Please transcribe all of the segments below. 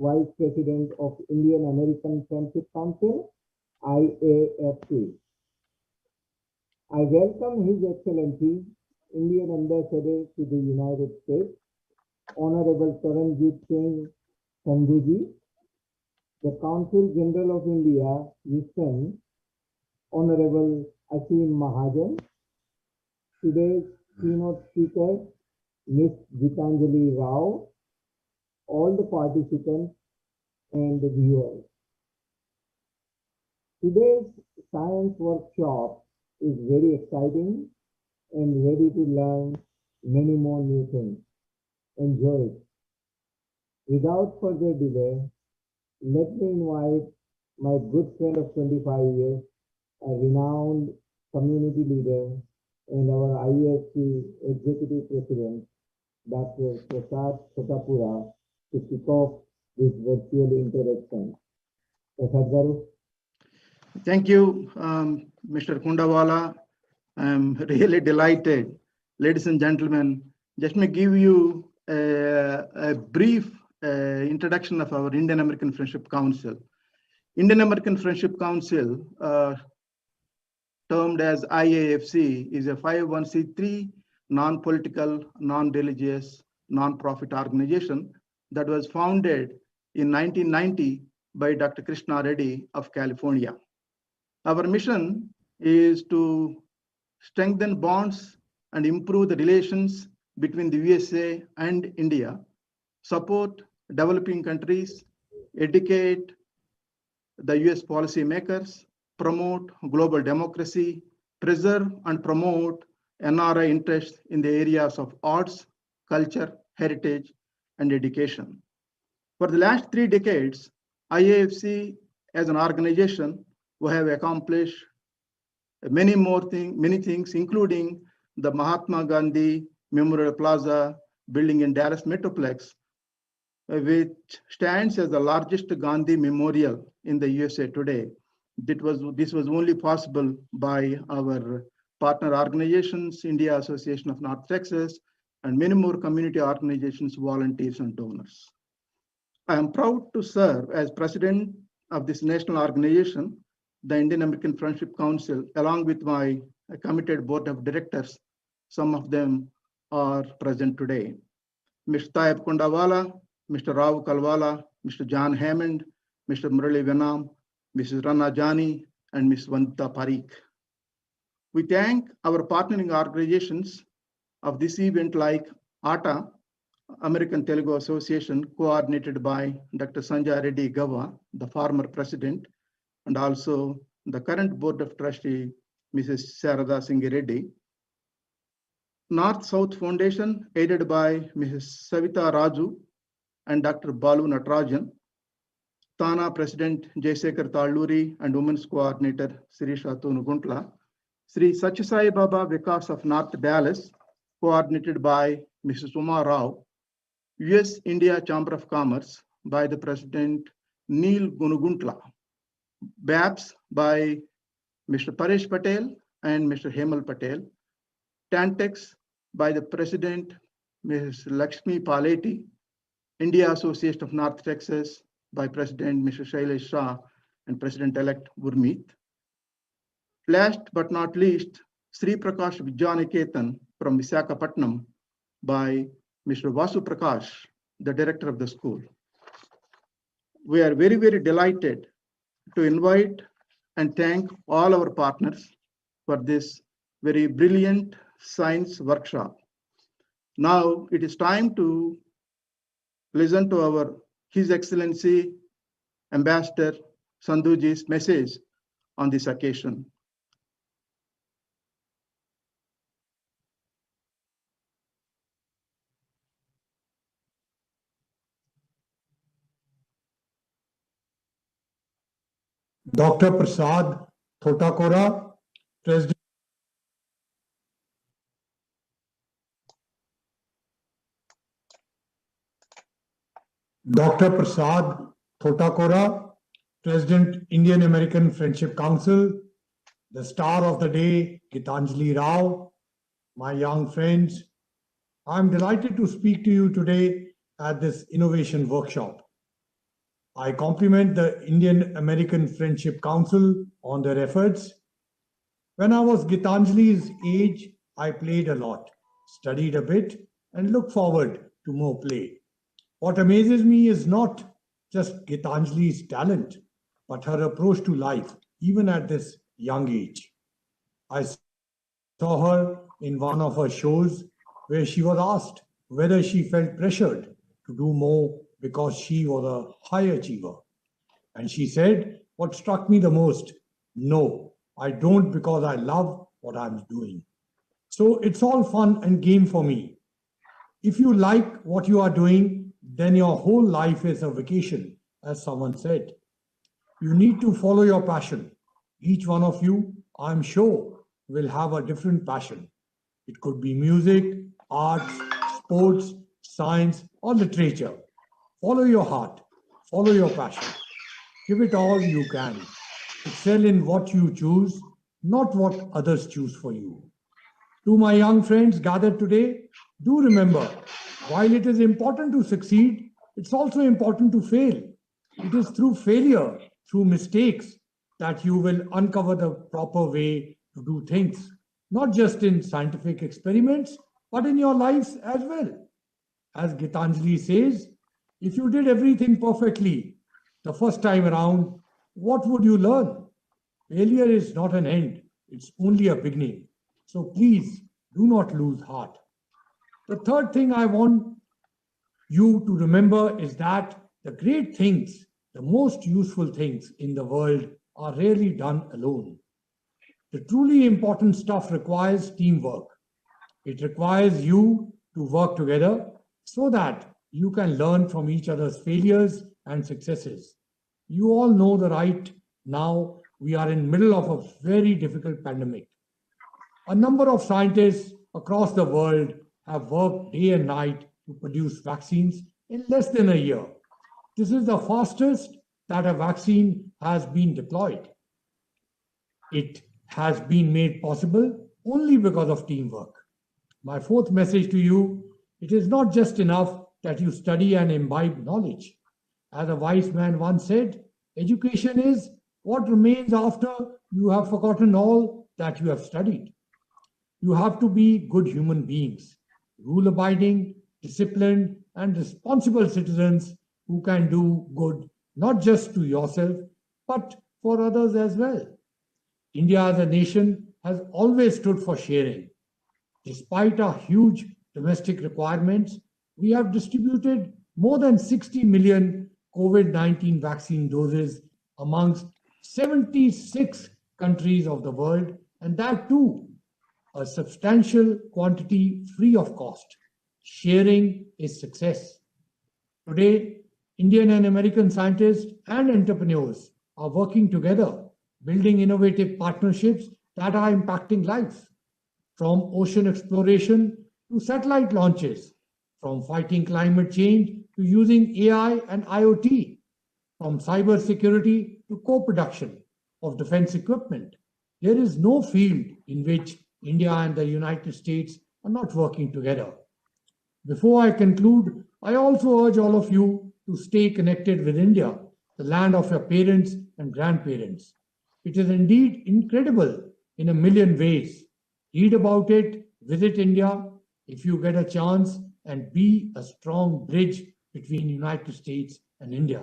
Vice President of Indian American Friendship Council, IAFC. I welcome His Excellency, Indian Ambassador to the United States, Honorable Taranjit Singh Sandhuji, the Consul General of India, Houston, Honorable Asim Mahajan, today's keynote speaker, Ms.Gitanjali Rao, all the participants and the viewers. Today's science workshop is very exciting and ready to learn many more new things. Enjoy it. Without further delay, let me invite my good friend of 25 years, a renowned community leader and our IAFC Executive President, Dr. Prasad Satapura, to kick off this virtual interaction. Prasad Garu. Thank you, Mr. Kundawala. I'm really delighted. Ladies and gentlemen, just me give you a brief introduction of our Indian American Friendship Council. Indian American Friendship Council, termed as IAFC, is a 501c3 non-political, non-religious, non-profit organization that was founded in 1990 by Dr. Krishna Reddy of California. Our mission is to strengthen bonds and improve the relations between the USA and India, support developing countries, educate the US policymakers, promote global democracy, preserve and promote NRI interests in the areas of arts, culture, heritage, and education. For the last 3 decades, IAFC as an organization, we have accomplished many things, including the Mahatma Gandhi Memorial Plaza building in Dallas Metroplex, which stands as the largest Gandhi memorial in the USA today. This was only possible by our partner organizations, India Association of North Texas, and many more community organizations, volunteers, and donors. I am proud to serve as president of this national organization, the Indian American Friendship Council, along with my committed board of directors. Some of them are present today. Mr. Taib Kundawala, Mr. Rao Kalwala, Mr. John Hammond, Mr. Murali Venam, Mrs. Rana Jani, and Ms. Vanita Parikh. We thank our partnering organizations of this event like ATA, American Telugu Association, coordinated by Dr. Sanjay Reddy Gava, the former president, and also the current board of trustee, Mrs. Sarada Singh Reddy. North-South Foundation, aided by Mrs. Savita Raju and Dr. Balu Natarajan. Thana President Jaysekhar Talluri and Women's Coordinator Sirisha Tunuguntla. Sri Satyasai Baba Vikas of North Dallas, coordinated by Mrs. Uma Rao. US India Chamber of Commerce by the President Neil Gunuguntla. BAPS by Mr. Paresh Patel and Mr. Hemal Patel. Tantex by the President, Ms. Lakshmi Paleti. India Association of North Texas by President Mr. Shailesh Shah and President-elect Gurmeet. Last but not least, Sri Prakash Vidyaniketan from Visakhapatnam by Mr. Vasu Prakash, the director of the school. We are very, very delighted to invite and thank all our partners for this very brilliant science workshop. Now it is time to listen to His Excellency Ambassador Sandhuji's message on this occasion. Dr. Prasad Thotakora, President. Dr. Prasad Thotakora, President, Indian American Friendship Council, the star of the day, Gitanjali Rao, my young friends. I'm delighted to speak to you today at this innovation workshop. I compliment the Indian American Friendship Council on their efforts. When I was Gitanjali's age, I played a lot, studied a bit, and look forward to more play. What amazes me is not just Gitanjali's talent, but her approach to life, even at this young age. I saw her in one of her shows where she was asked whether she felt pressured to do more because she was a high achiever. And she said, what struck me the most, no, I don't because I love what I'm doing. So it's all fun and game for me. If you like what you are doing, then your whole life is a vacation, as someone said. You need to follow your passion. Each one of you, I'm sure, will have a different passion. It could be music, arts, sports, science, or literature. Follow your heart, follow your passion. Give it all you can. Excel in what you choose, not what others choose for you. To my young friends gathered today, do remember, while it is important to succeed, it's also important to fail. It is through failure, through mistakes, that you will uncover the proper way to do things, not just in scientific experiments, but in your lives as well. As Gitanjali says, if you did everything perfectly the first time around, what would you learn? Failure is not an end, it's only a beginning. So please do not lose heart. The third thing I want you to remember is that the great things, the most useful things in the world are rarely done alone. The truly important stuff requires teamwork. It requires you to work together so that you can learn from each other's failures and successes. You all know the right now we are in middle of a very difficult pandemic. A number of scientists across the world have worked day and night to produce vaccines in less than a year. This is the fastest that a vaccine has been deployed. It has been made possible only because of teamwork. My fourth message to you, it is not just enough that you study and imbibe knowledge. As a wise man once said, education is what remains after you have forgotten all that you have studied. You have to be good human beings, rule abiding, disciplined, and responsible citizens who can do good not just to yourself, but for others as well. India as a nation has always stood for sharing. Despite our huge domestic requirements, we have distributed more than 60 million COVID-19 vaccine doses amongst 76 countries of the world, and that too, a substantial quantity free of cost. Sharing is success. Today, Indian and American scientists and entrepreneurs are working together, building innovative partnerships that are impacting lives. From ocean exploration to satellite launches, from fighting climate change to using AI and IoT, from cybersecurity to co-production of defense equipment. There is no field in which India and the United States are not working together. Before I conclude, I also urge all of you to stay connected with India, the land of your parents and grandparents. It is indeed incredible in a million ways. Read about it, visit India if you get a chance, and be a strong bridge between United States and India.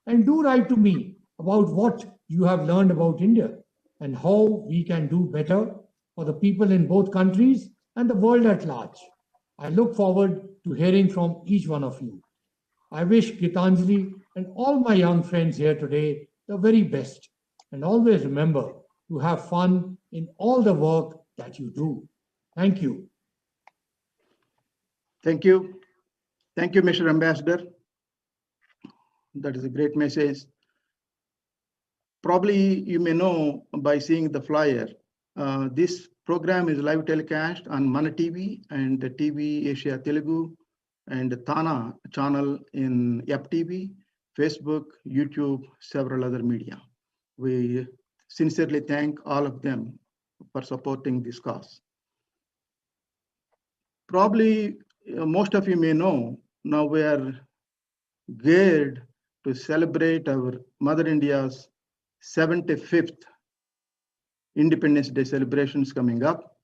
And do write to me about what you have learned about India and how we can do better for the people in both countries and the world at large. I look forward to hearing from each one of you. I wish Gitanjali and all my young friends here today the very best. And always remember to have fun in all the work that you do. Thank you. Thank you. Thank you, Mr. Ambassador. That is a great message. Probably you may know by seeing the flyer. This program is live telecast on Mana TV and the TV Asia Telugu and the Tana channel in FTV, Facebook, YouTube, several other media. We sincerely thank all of them for supporting this cause. Probably most of you may know, now we are geared to celebrate our Mother India's 75th Independence Day celebrations coming up.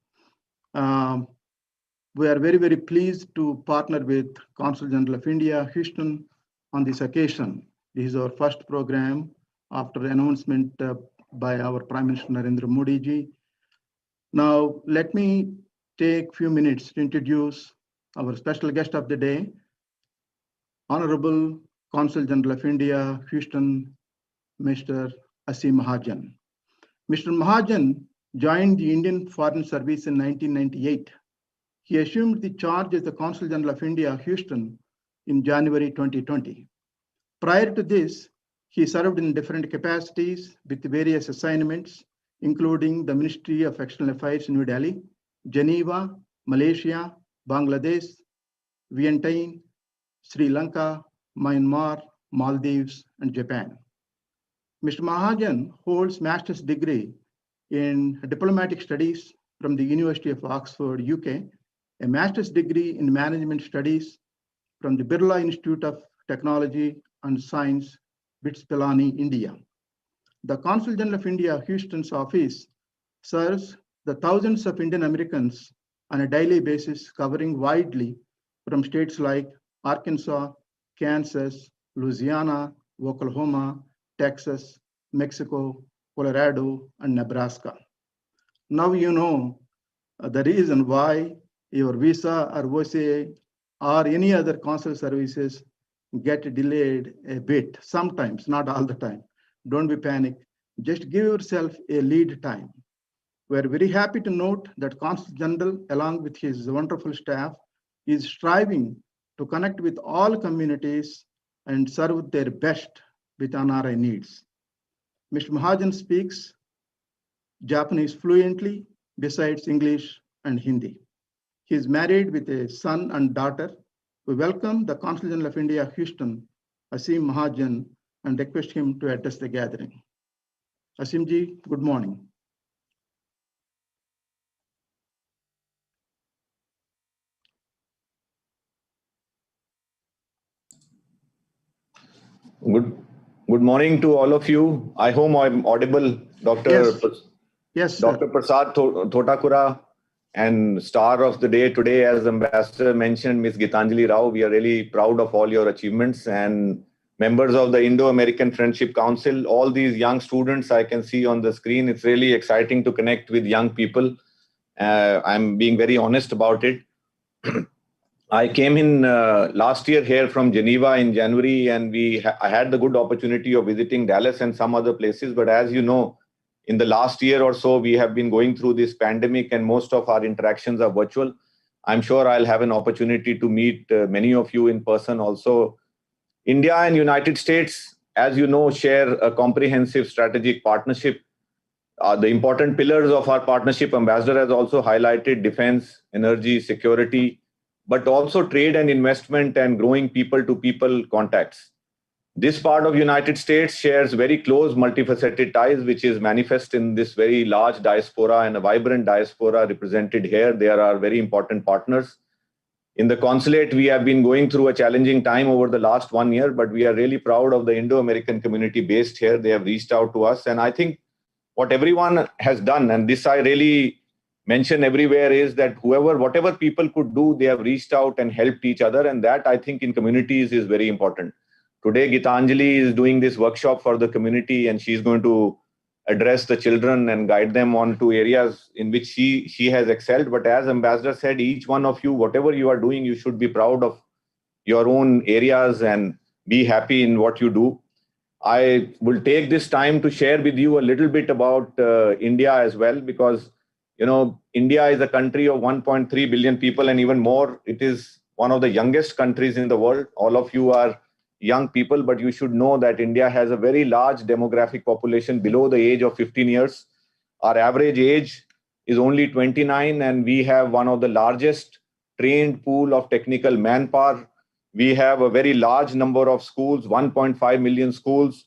We are very, very pleased to partner with Consul General of India, Houston, on this occasion. This is our first program after announcement by our Prime Minister Narendra Modi ji. Now, let me take a few minutes to introduce our special guest of the day, Honorable Consul General of India, Houston, Mr. Asim Mahajan. Mr. Mahajan joined the Indian Foreign Service in 1998. He assumed the charge as the Consul General of India, Houston, in January 2020. Prior to this, he served in different capacities with various assignments, including the Ministry of External Affairs in New Delhi, Geneva, Malaysia, Bangladesh, Vientiane, Sri Lanka, Myanmar, Maldives, and Japan. Mr. Mahajan holds master's degree in diplomatic studies from the University of Oxford, UK, a master's degree in management studies from the Birla Institute of Technology and Science, BITS Pilani, India. The Consul General of India, Houston's office serves the thousands of Indian Americans on a daily basis, covering widely from states like Arkansas, Kansas, Louisiana, Oklahoma, Texas, Mexico, Colorado, and Nebraska. Now you know the reason why your visa or OCA or any other consular services get delayed a bit, sometimes, not all the time. Don't be panic. Just give yourself a lead time. We're very happy to note that Consul General, along with his wonderful staff, is striving to connect with all communities and serve their best with NRI needs. Mr. Mahajan speaks Japanese fluently, besides English and Hindi. He is married with a son and daughter. We welcome the Consul General of India, Houston, Asim Mahajan, and request him to address the gathering. Asim ji, good morning. Good morning to all of you. I hope I'm audible, Dr. Yes, Dr. Prasad Thotakura, and star of the day today, as Ambassador mentioned, Ms.Gitanjali Rao. We are really proud of all your achievements, and members of the Indo-American Friendship Council, all these young students I can see on the screen. It's really exciting to connect with young people. I'm being very honest about it. I came in last year here from Geneva in January, and I had the good opportunity of visiting Dallas and some other places. But as you know, in the last year or so, we have been going through this pandemic and most of our interactions are virtual. I'm sure I'll have an opportunity to meet many of you in person also. India and United States, as you know, share a comprehensive strategic partnership. The important pillars of our partnership, Ambassador has also highlighted: defense, energy, security, but also trade and investment and growing people-to-people contacts. This part of United States shares very close multifaceted ties, which is manifest in this very large diaspora and a vibrant diaspora represented here. They are our very important partners. In the consulate, we have been going through a challenging time over the last 1 year, but we are really proud of the Indo-American community based here. They have reached out to us. And I think what everyone has done, and this I really mention everywhere, is that whatever people could do, they have reached out and helped each other. And that, I think, in communities is very important. Today, Gitanjali is doing this workshop for the community, and she's going to address the children and guide them on to areas in which she has excelled. But as Ambassador said, each one of you, whatever you are doing, you should be proud of your own areas and be happy in what you do. I will take this time to share with you a little bit about India as well, because India is a country of 1.3 billion people and even more. It is one of the youngest countries in the world. All of you are young people, but you should know that India has a very large demographic population below the age of 15 years. Our average age is only 29, and we have one of the largest trained pool of technical manpower. We have a very large number of schools, 1.5 million schools,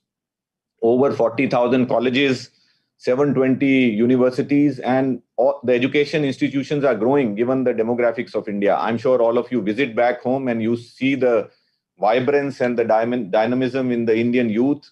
over 40,000 colleges, 720 universities, and the education institutions are growing given the demographics of India. I'm sure all of you visit back home and you see the vibrance and the dynamism in the Indian youth.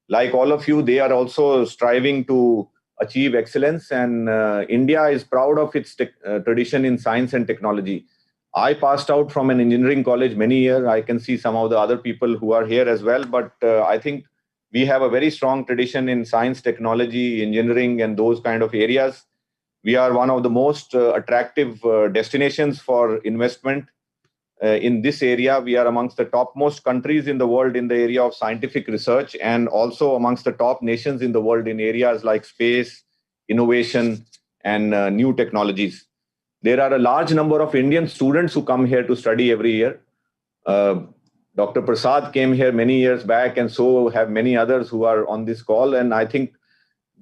Like all of you, they are also striving to achieve excellence, and India is proud of its tradition in science and technology. I passed out from an engineering college many years. I can see some of the other people who are here as well, but I think we have a very strong tradition in science, technology, engineering, and those kind of areas. We are one of the most attractive destinations for investment in this area. We are amongst the topmost countries in the world in the area of scientific research, and also amongst the top nations in the world in areas like space, innovation, and new technologies. There are a large number of Indian students who come here to study every year. Dr. Prasad came here many years back, and so have many others who are on this call. And I think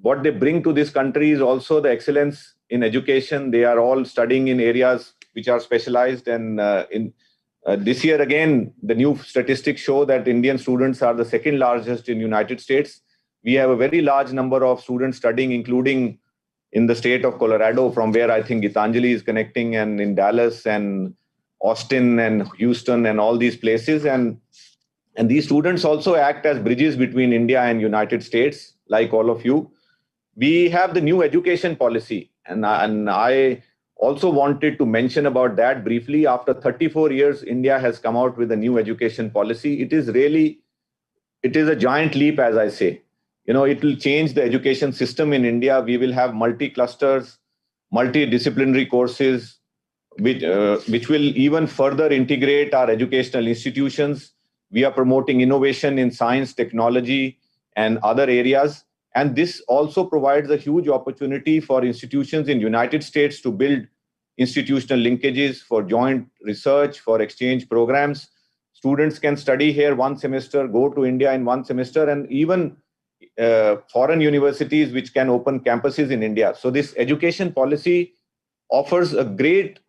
what they bring to this country is also the excellence in education. They are all studying in areas which are specialized. And this year, again, the new statistics show that Indian students are the second largest in United States. We have a very large number of students studying, including in the state of Colorado, from where I think Gitanjali is connecting, and in Dallas and Austin and Houston and all these places. And these students also act as bridges between India and United States, like all of you. We have the new education policy, and I also wanted to mention about that briefly. After 34 years, India has come out with a new education policy. It is a giant leap, as I say. You know, it will change the education system in India. We will have multi-clusters, multidisciplinary courses, which will even further integrate our educational institutions. We are promoting innovation in science, technology, and other areas. And this also provides a huge opportunity for institutions in United States to build institutional linkages for joint research, for exchange programs. Students can study here one semester, go to India in one semester, and even foreign universities which can open campuses in India. So this education policy offers a great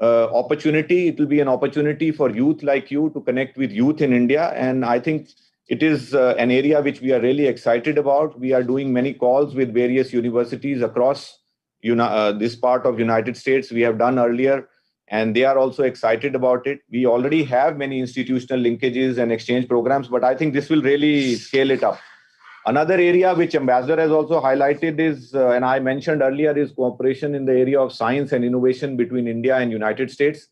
opportunity. It will be an opportunity for youth like you to connect with youth in India. And I think it is an area which we are really excited about. We are doing many calls with various universities across this part of United States. We have done earlier, and they are also excited about it. We already have many institutional linkages and exchange programs, but I think this will really scale it up. Another area which Ambassador has also highlighted is, and I mentioned earlier, is cooperation in the area of science and innovation between India and United States.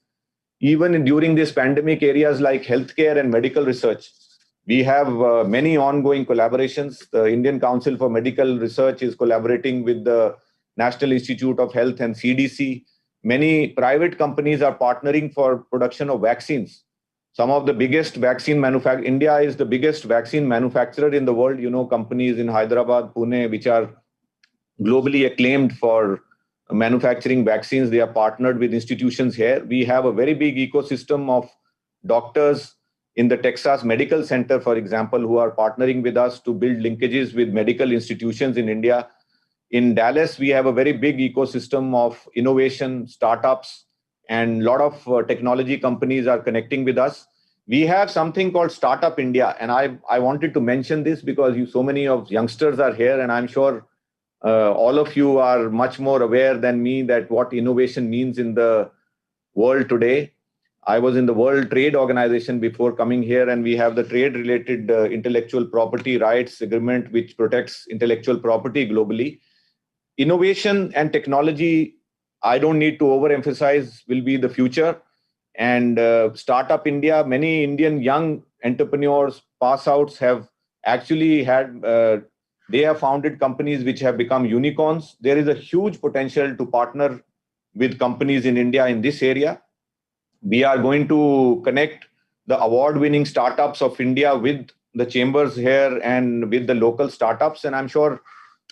Even during this pandemic, areas like healthcare and medical research, we have many ongoing collaborations. The Indian Council for Medical Research is collaborating with the National Institute of Health and CDC. Many private companies are partnering for production of vaccines. Some of the biggest vaccine India is the biggest vaccine manufacturer in the world. You know, companies in Hyderabad, Pune, which are globally acclaimed for manufacturing vaccines, they are partnered with institutions here. We have a very big ecosystem of doctors in the Texas Medical Center, for example, who are partnering with us to build linkages with medical institutions in India. In Dallas, we have a very big ecosystem of innovation, startups, and a lot of technology companies are connecting with us. We have something called Startup India, and I wanted to mention this because so many of youngsters are here, and I'm sure all of you are much more aware than me that what innovation means in the world today. I was in the World Trade Organization before coming here, and we have the trade-related intellectual property rights agreement, which protects intellectual property globally. Innovation and technology, I don't need to overemphasize, will be the future. And Startup India, many Indian young entrepreneurs, pass-outs have actually they have founded companies which have become unicorns. There is a huge potential to partner with companies in India in this area. We are going to connect the award-winning startups of India with the chambers here and with the local startups. And I'm sure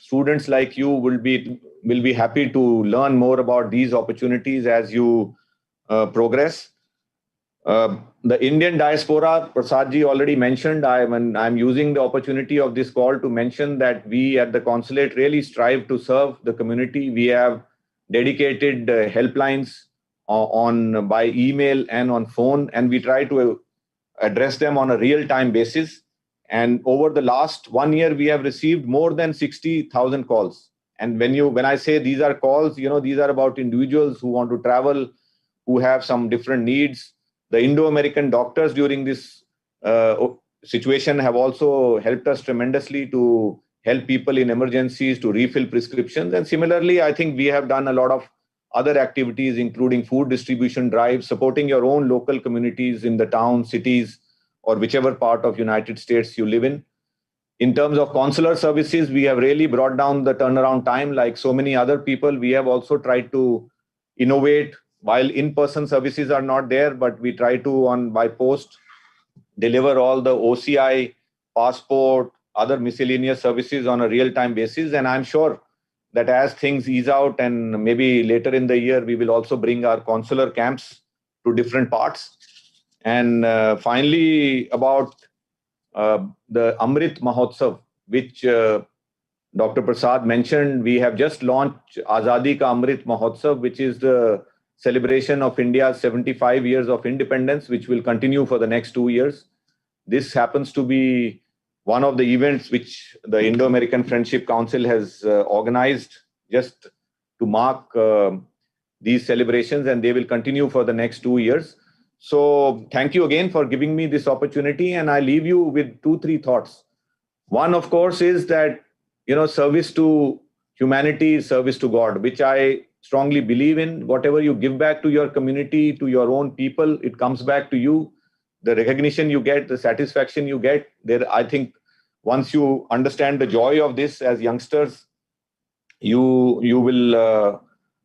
students like you will be happy to learn more about these opportunities as you progress. The Indian diaspora, Prasadji already mentioned. I'm using the opportunity of this call to mention that we at the consulate really strive to serve the community. We have dedicated helplines by email and on phone, and we try to address them on a real-time basis. And over the last 1 year, we have received more than 60,000 calls. And when I say these are calls, these are about individuals who want to travel, who have some different needs. The Indo-American doctors during this situation have also helped us tremendously to help people in emergencies to refill prescriptions. And similarly, I think we have done a lot of other activities, including food distribution drives, supporting your own local communities in the towns, cities, or whichever part of United States you live in. In terms of consular services, we have really brought down the turnaround time. Like so many other people, we have also tried to innovate. While in-person services are not there, but we try to, by post, deliver all the OCI, passport, other miscellaneous services on a real-time basis. And I'm sure that as things ease out and maybe later in the year, we will also bring our consular camps to different parts. And finally, about the Amrit Mahotsav, which Dr. Prasad mentioned, we have just launched Azadika Amrit Mahotsav, which is the celebration of India's 75 years of independence, which will continue for the next 2 years. This happens to be one of the events which the Indo-American Friendship Council has organized just to mark these celebrations, and they will continue for the next 2 years. So thank you again for giving me this opportunity, and I leave you with 2-3 thoughts. One, of course, is that service to humanity is service to God, which I strongly believe in. Whatever you give back to your community, to your own people, it comes back to you. The recognition you get, the satisfaction you get there, I think once you understand the joy of this as youngsters, you will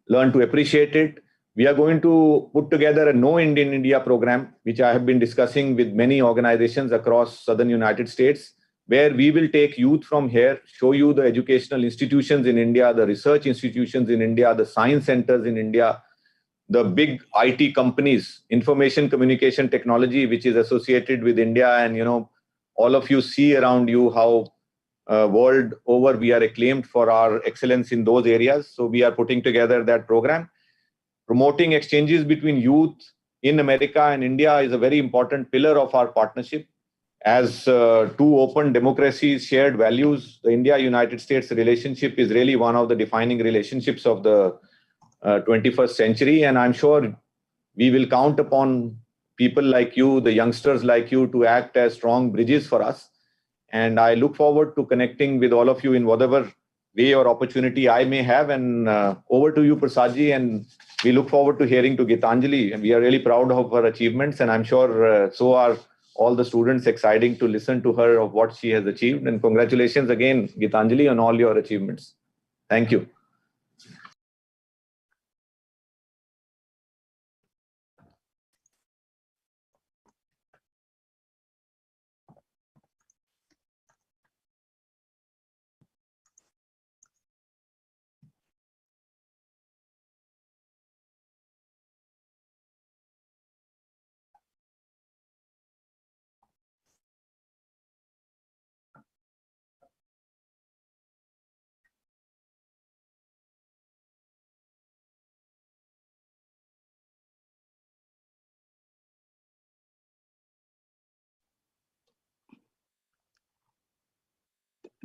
learn to appreciate it. We are going to put together a No Indian India program, which I have been discussing with many organizations across southern United States, where we will take youth from here, show you the educational institutions in India, the research institutions in India, the science centers in India, the big IT companies, information communication technology, which is associated with India. And, all of you see around you how world over we are acclaimed for our excellence in those areas. So we are putting together that program. Promoting exchanges between youth in America and India is a very important pillar of our partnership. As two open democracies, shared values, the India-United States relationship is really one of the defining relationships of the 21st century. And I'm sure we will count upon people like you, the youngsters like you, to act as strong bridges for us. And I look forward to connecting with all of you in whatever way or opportunity I may have. And over to you, Prasadji. And we look forward to hearing to Gitanjali. And we are really proud of her achievements. And I'm sure so are all the students, exciting to listen to her of what she has achieved. And congratulations again, Gitanjali, on all your achievements. Thank you.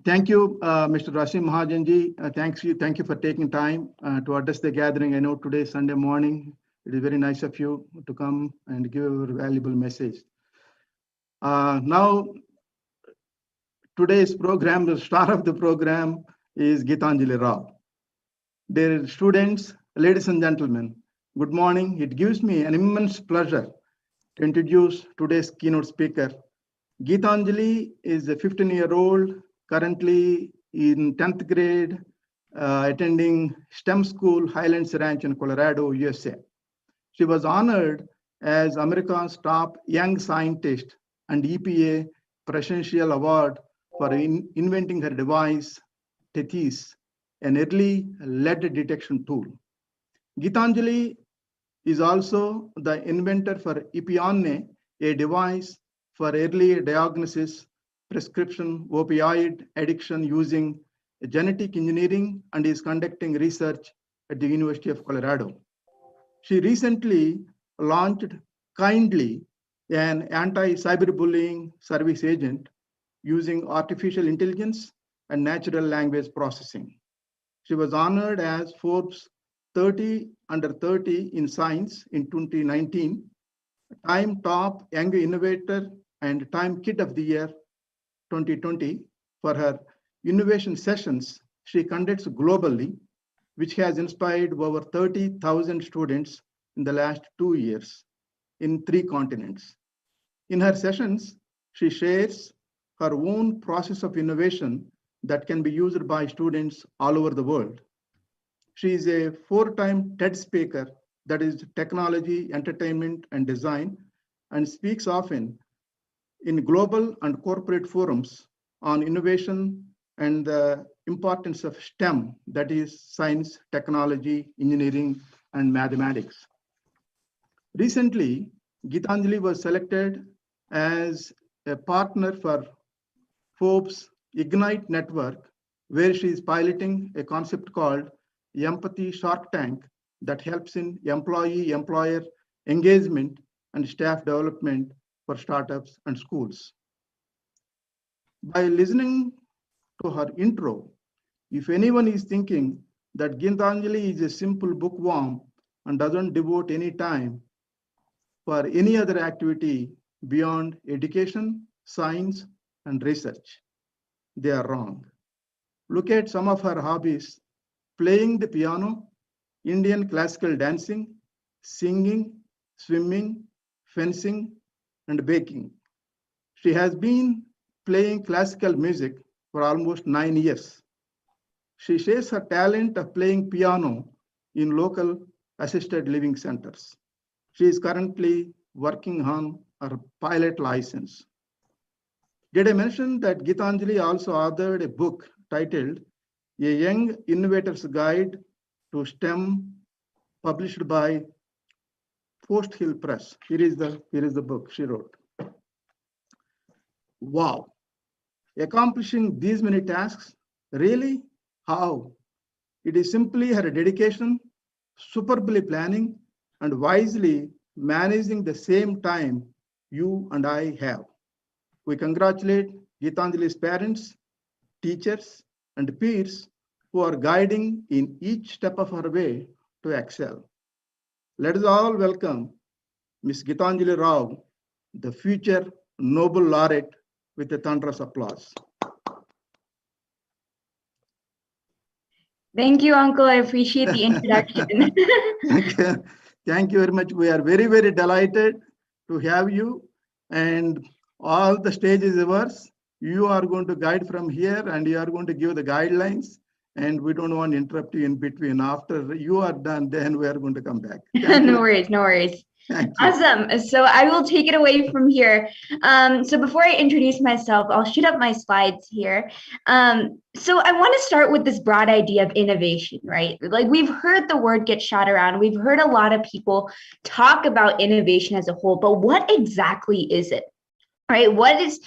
Thank you, Mr. Rasim Mahajanji. Thank you for taking time to address the gathering. I know today is Sunday morning. It is very nice of you to come and give a valuable message. Now, today's program, the star of the program is Gitanjali Rao. Dear students, ladies and gentlemen, good morning. It gives me an immense pleasure to introduce today's keynote speaker. Gitanjali is a 15-year-old, currently in 10th grade, attending STEM school, Highlands Ranch in Colorado, USA. She was honored as America's top young scientist and EPA Presidential Award for inventing her device, Tethys, an early lead detection tool. Gitanjali is also the inventor for Epionne, a device for early diagnosis, prescription opioid addiction using genetic engineering, and is conducting research at the University of Colorado. She recently launched Kindly, an anti-cyberbullying service agent using artificial intelligence and natural language processing. She was honored as Forbes 30 under 30 in science in 2019, Time Top Young Innovator and Time Kid of the Year 2020 for her innovation sessions she conducts globally, which has inspired over 30,000 students in the last 2 years in 3 continents. In her sessions, she shares her own process of innovation that can be used by students all over the world. She is a 4-time TED speaker, that is technology, entertainment, and design, and speaks often in global and corporate forums on innovation and the importance of STEM, that is science, technology, engineering, and mathematics. Recently, Gitanjali was selected as a partner for Forbes Ignite Network, where she is piloting a concept called Empathy Shark Tank that helps in employee-employer engagement and staff development for startups and schools. By listening to her intro, if anyone is thinking that Gitanjali is a simple bookworm and doesn't devote any time for any other activity beyond education, science, and research, they are wrong. Look at some of her hobbies: playing the piano, Indian classical dancing, singing, swimming, fencing, and baking. She has been playing classical music for almost 9 years. She shares her talent of playing piano in local assisted living centers. She is currently working on her pilot license. Did I mention that Gitanjali also authored a book titled A Young Innovator's Guide to STEM, published by Post Hill Press? Here is the book she wrote. Wow, accomplishing these many tasks, really? How? It is simply her dedication, superbly planning, and wisely managing the same time you and I have. We congratulate Gitanjali's parents, teachers, and peers who are guiding in each step of her way to excel. Let us all welcome Ms. Gitanjali Rao, the future Nobel laureate, with a thunderous applause. Thank you, Uncle. I appreciate the introduction. Thank you very much. We are very, very delighted to have you, and all the stage is yours. You are going to guide from here, and you are going to give the guidelines, and we don't want to interrupt you in between. After you are done, then we are going to come back. No worries, no worries. Awesome. So I will take it away from here. So before I introduce myself, I'll shoot up my slides here. So I want to start with this broad idea of innovation, right? Like, we've heard the word get shot around. We've heard a lot of people talk about innovation as a whole, but what exactly is it? Right? What is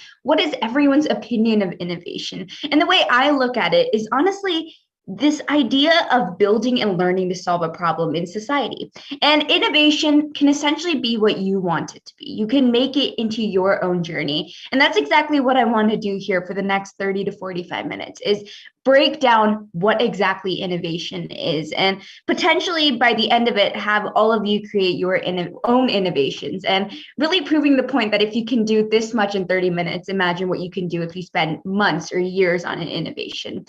everyone's opinion of innovation? And the way I look at it is honestly this idea of building and learning to solve a problem in society. And innovation can essentially be what you want it to be. You can make it into your own journey. And that's exactly what I want to do here for the next 30 to 45 minutes, is break down what exactly innovation is, and potentially by the end of it, have all of you create your own innovations, and really proving the point that if you can do this much in 30 minutes, imagine what you can do if you spend months or years on an innovation.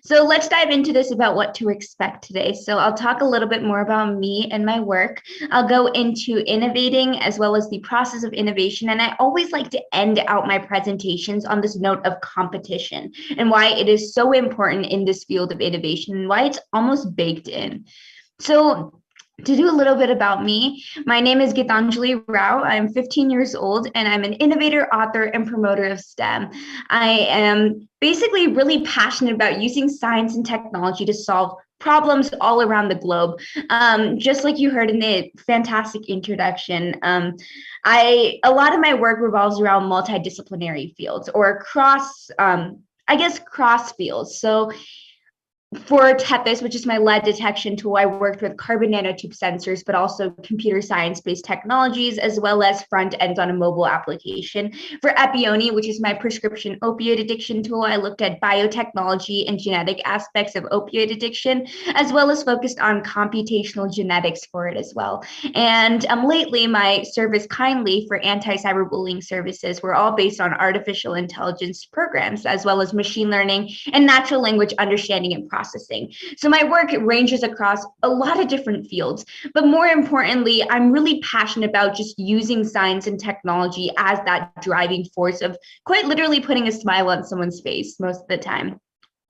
So let's dive into this about what to expect today. So I'll talk a little bit more about me and my work. I'll go into innovating as well as the process of innovation. And I always like to end out my presentations on this note of competition and why it is so important in this field of innovation and why it's almost baked in. So to do a little bit about me, my name is Gitanjali Rao. I'm 15 years old and I'm an innovator, author, and promoter of STEM. I am basically really passionate about using science and technology to solve problems all around the globe. Just like you heard in the fantastic introduction, a lot of my work revolves around multidisciplinary fields or cross fields. So for TEPIS, which is my lead detection tool, I worked with carbon nanotube sensors, but also computer science-based technologies, as well as front ends on a mobile application. For Epione, which is my prescription opioid addiction tool, I looked at biotechnology and genetic aspects of opioid addiction, as well as focused on computational genetics for it as well. And lately, my service Kindly for anti-cyberbullying services were all based on artificial intelligence programs, as well as machine learning and natural language understanding and processing. So my work ranges across a lot of different fields, but more importantly, I'm really passionate about just using science and technology as that driving force of quite literally putting a smile on someone's face most of the time.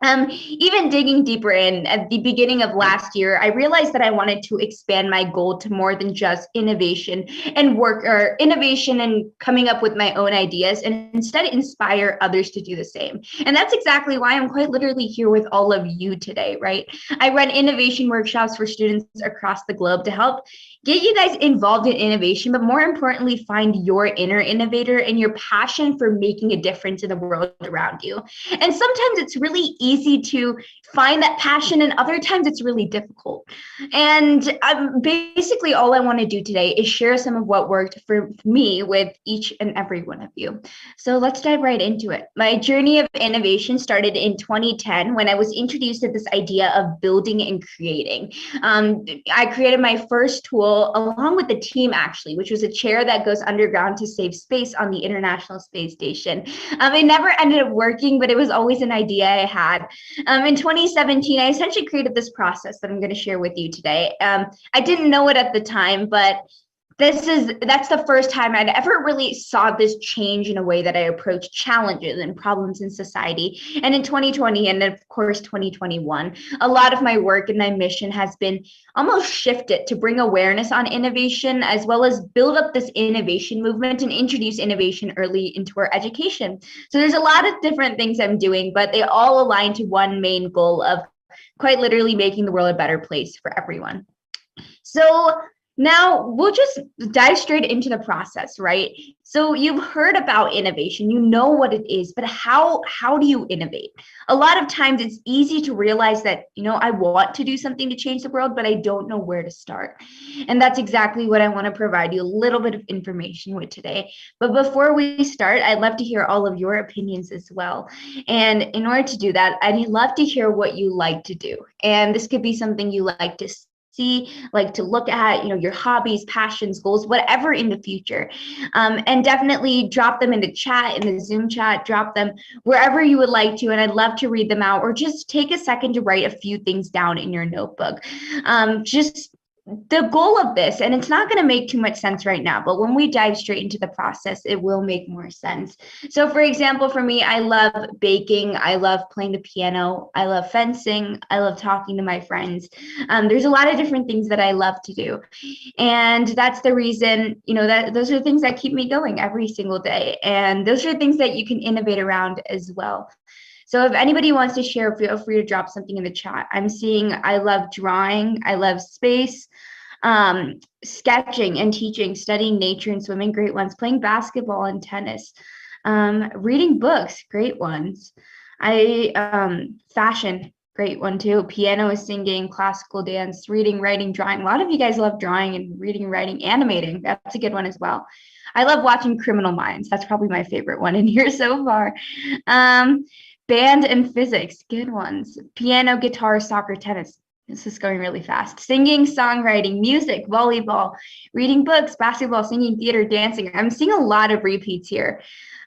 Even digging deeper in, at the beginning of last year, I realized that I wanted to expand my goal to more than just innovation and work, or innovation and coming up with my own ideas, and instead inspire others to do the same. And that's exactly why I'm quite literally here with all of you today, right? I run innovation workshops for students across the globe to help get you guys involved in innovation, but more importantly, find your inner innovator and your passion for making a difference in the world around you. And sometimes it's really easy to find that passion, and other times it's really difficult. And basically all I want to do today is share some of what worked for me with each and every one of you. So let's dive right into it. My journey of innovation started in 2010 when I was introduced to this idea of building and creating. I created my first tool along with the team, actually, which was a chair that goes underground to save space on the International Space Station. It never ended up working, but it was always an idea I had. In 2017, I essentially created this process that I'm going to share with you today. I didn't know it at the time, but that's the first time I'd ever really saw this change in a way that I approach challenges and problems in society. And in 2020, and of course 2021, a lot of my work and my mission has been almost shifted to bring awareness on innovation, as well as build up this innovation movement and introduce innovation early into our education. So there's a lot of different things I'm doing, but they all align to one main goal of quite literally making the world a better place for everyone. So now we'll just dive straight into the process, right? So you've heard about innovation, you know what it is, but how do you innovate? A lot of times it's easy to realize that, I want to do something to change the world, but I don't know where to start. And that's exactly what I want to provide you a little bit of information with today. But before we start, I'd love to hear all of your opinions as well. And in order to do that, I'd love to hear what you like to do. And this could be something you like to see, like to look at, your hobbies, passions, goals, whatever in the future. And definitely drop them in the chat, in the Zoom chat, drop them wherever you would like to. And I'd love to read them out, or just take a second to write a few things down in your notebook. Just the goal of this, and it's not going to make too much sense right now, but when we dive straight into the process, it will make more sense. So for example, for me, I love baking. I love playing the piano. I love fencing. I love talking to my friends. There's a lot of different things that I love to do. And that's the reason, that those are the things that keep me going every single day. And those are things that you can innovate around as well. So if anybody wants to share, feel free to drop something in the chat. I'm seeing I love drawing, I love space, sketching and teaching, studying nature and swimming, great ones, playing basketball and tennis, reading books, great ones. Fashion, great one too. Piano, singing, classical dance, reading, writing, drawing. A lot of you guys love drawing and reading, writing, animating. That's a good one as well. I love watching Criminal Minds. That's probably my favorite one in here so far. Band and physics, good ones. Piano, guitar, soccer, tennis. This is going really fast. Singing, songwriting, music, volleyball, reading books, basketball, singing, theater, dancing. I'm seeing a lot of repeats here.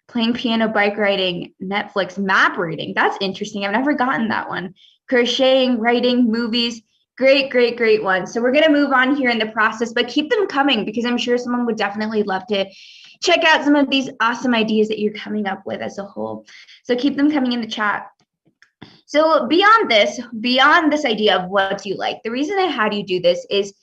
Playing piano, bike riding, Netflix, map reading. That's interesting. I've never gotten that one. Crocheting, writing, movies. Great, great, great ones. So we're going to move on here in the process, but keep them coming because I'm sure someone would definitely love to check out some of these awesome ideas that you're coming up with as a whole. So keep them coming in the chat. So beyond this idea of what do you like, the reason I had you do this is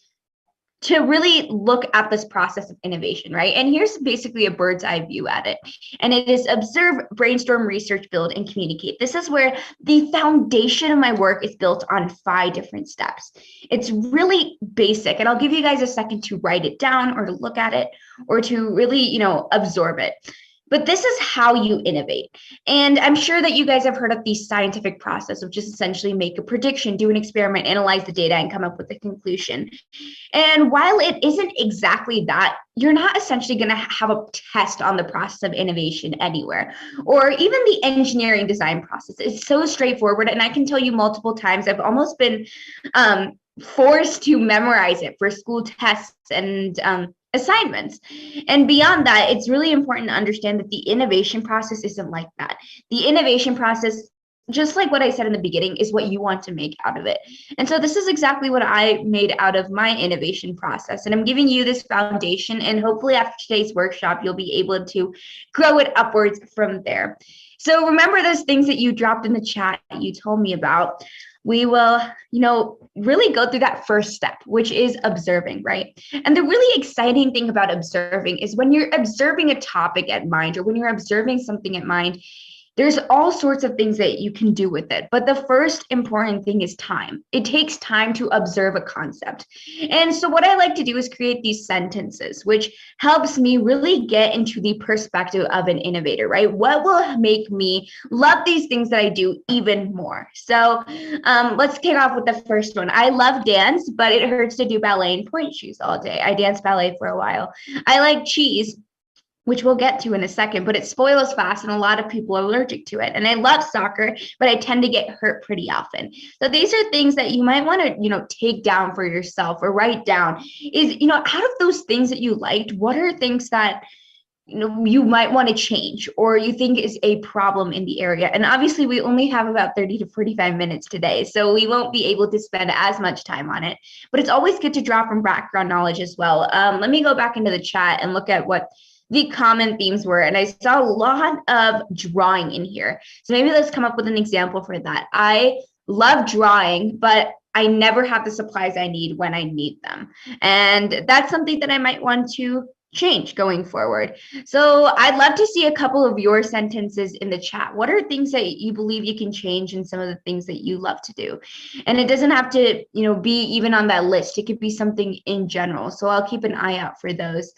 to really look at this process of innovation, right? And here's basically a bird's eye view at it. And it is observe, brainstorm, research, build, and communicate. This is where the foundation of my work is built on 5 different steps. It's really basic, and I'll give you guys a second to write it down or to look at it or to really, absorb it. But this is how you innovate. And I'm sure that you guys have heard of the scientific process, which is essentially make a prediction, do an experiment, analyze the data, and come up with a conclusion. And while it isn't exactly that, you're not essentially going to have a test on the process of innovation anywhere, or even the engineering design process. It's so straightforward. And I can tell you multiple times, I've almost been forced to memorize it for school tests and assignments. And beyond that, it's really important to understand that the innovation process isn't like that. The innovation process, just like what I said in the beginning, is what you want to make out of it. And so this is exactly what I made out of my innovation process. And I'm giving you this foundation, and hopefully after today's workshop, you'll be able to grow it upwards from there. So remember those things that you dropped in the chat that you told me about. We will, really go through that first step, which is observing, right? And the really exciting thing about observing is when you're observing a topic at mind, or when you're observing something at mind, there's all sorts of things that you can do with it. But the first important thing is time. It takes time to observe a concept. And so what I like to do is create these sentences, which helps me really get into the perspective of an innovator, right? What will make me love these things that I do even more? So let's kick off with the first one. I love dance, but it hurts to do ballet in point shoes all day. I danced ballet for a while. I like cheese, which we'll get to in a second, but it spoils fast and a lot of people are allergic to it. And I love soccer, but I tend to get hurt pretty often. So these are things that you might want to, take down for yourself or write down is, out of those things that you liked, what are things that, you might want to change or you think is a problem in the area? And obviously we only have about 30 to 45 minutes today, so we won't be able to spend as much time on it, but it's always good to draw from background knowledge as well. Let me go back into the chat and look at what the common themes were. And I saw a lot of drawing in here. So maybe let's come up with an example for that. I love drawing, but I never have the supplies I need when I need them. And that's something that I might want to change going forward. So I'd love to see a couple of your sentences in the chat. What are things that you believe you can change in some of the things that you love to do? And it doesn't have to, be even on that list. It could be something in general. So I'll keep an eye out for those.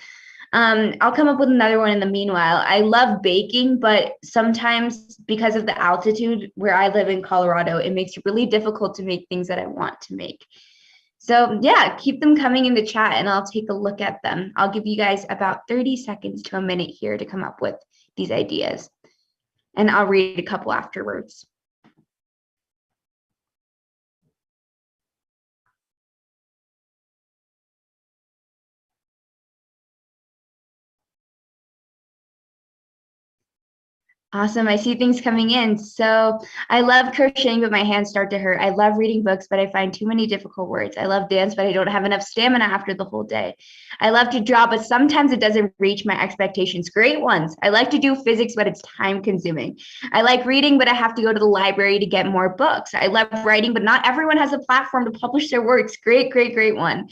I'll come up with another one in the meanwhile. I love baking, but sometimes because of the altitude where I live in Colorado, it makes it really difficult to make things that I want to make. So yeah, keep them coming in the chat and I'll take a look at them. I'll give you guys about 30 seconds to a minute here to come up with these ideas. And I'll read a couple afterwards. Awesome. I see things coming in. So I love crocheting, but my hands start to hurt. I love reading books, but I find too many difficult words. I love dance, but I don't have enough stamina after the whole day. I love to draw, but sometimes it doesn't reach my expectations. Great ones. I like to do physics, but it's time consuming. I like reading, but I have to go to the library to get more books. I love writing, but not everyone has a platform to publish their works. Great, great, great one.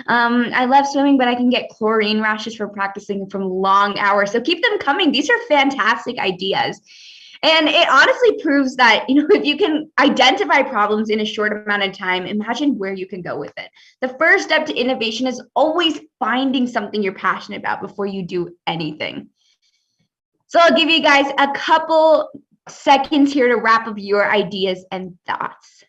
I love swimming, but I can get chlorine rashes from practicing from long hours. So keep them coming. These are fantastic ideas. And it honestly proves that, if you can identify problems in a short amount of time, imagine where you can go with it. The first step to innovation is always finding something you're passionate about before you do anything. So I'll give you guys a couple seconds here to wrap up your ideas and thoughts.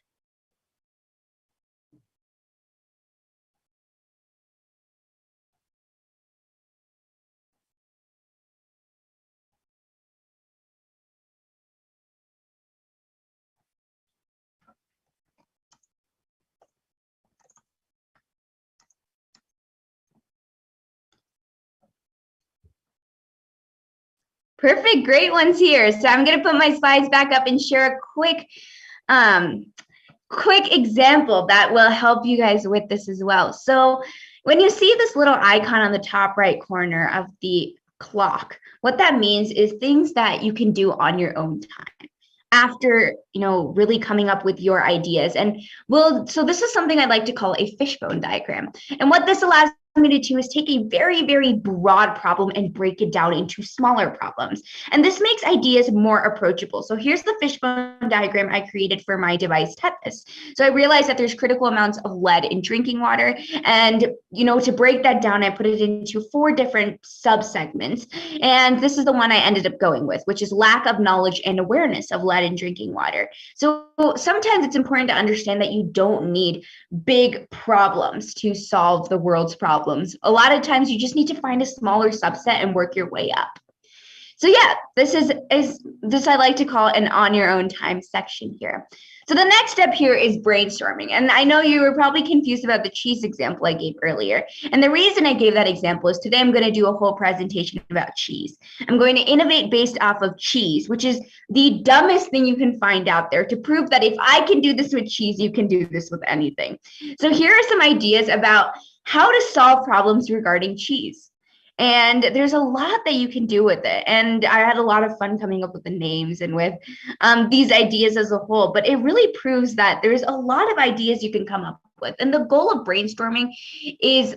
Perfect, great ones here. So I'm going to put my slides back up and share a quick example that will help you guys with this as well. So when you see this little icon on the top right corner of the clock, what that means is things that you can do on your own time after, really coming up with your ideas. And so this is something I like to call a fishbone diagram. And what this allows I'm going to do is take a very, very broad problem and break it down into smaller problems. And this makes ideas more approachable. So here's the fishbone diagram I created for my device tetanus. So I realized that there's critical amounts of lead in drinking water. And, to break that down, I put it into 4 different subsegments. And this is the one I ended up going with, which is lack of knowledge and awareness of lead in drinking water. So sometimes it's important to understand that you don't need big problems to solve the world's problems. A lot of times you just need to find a smaller subset and work your way up. So yeah, this is this I like to call an on your own time section here. So the next step here is brainstorming. And I know you were probably confused about the cheese example I gave earlier. And the reason I gave that example is today I'm going to do a whole presentation about cheese. I'm going to innovate based off of cheese, which is the dumbest thing you can find out there, to prove that if I can do this with cheese, you can do this with anything. So here are some ideas about how to solve problems regarding cheese. And there's a lot that you can do with it. And I had a lot of fun coming up with the names and with these ideas as a whole. But it really proves that there's a lot of ideas you can come up with. And the goal of brainstorming is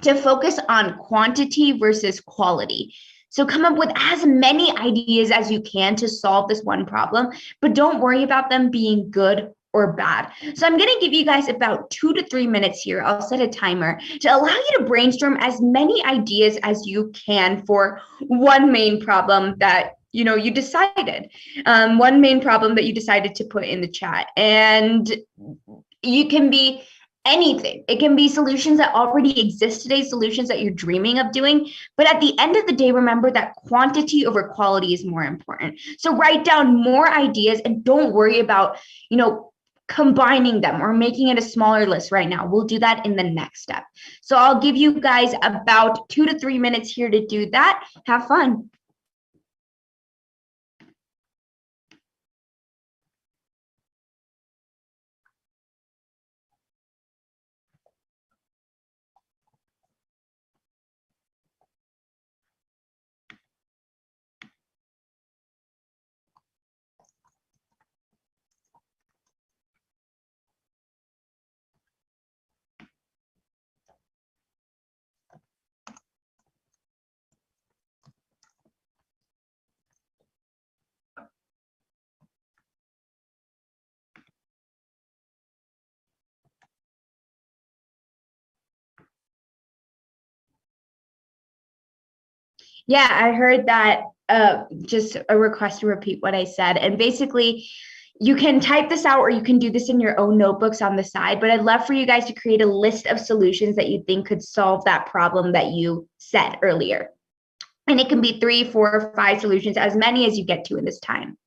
to focus on quantity versus quality. So come up with as many ideas as you can to solve this one problem, but don't worry about them being good or bad. So I'm going to give you guys about 2 to 3 minutes here. I'll set a timer to allow you to brainstorm as many ideas as you can for one main problem that you decided. One main problem that you decided to put in the chat. And you can be anything. It can be solutions that already exist today, solutions that you're dreaming of doing. But at the end of the day, remember that quantity over quality is more important. So write down more ideas and don't worry about, combining them or making it a smaller list right now. We'll do that in the next step. So I'll give you guys about 2 to 3 minutes here to do that. Have fun. Yeah, I heard that. Just a request to repeat what I said. And basically, you can type this out or you can do this in your own notebooks on the side, but I'd love for you guys to create a list of solutions that you think could solve that problem that you said earlier. And it can be 3, 4, 5 solutions, as many as you get to in this time.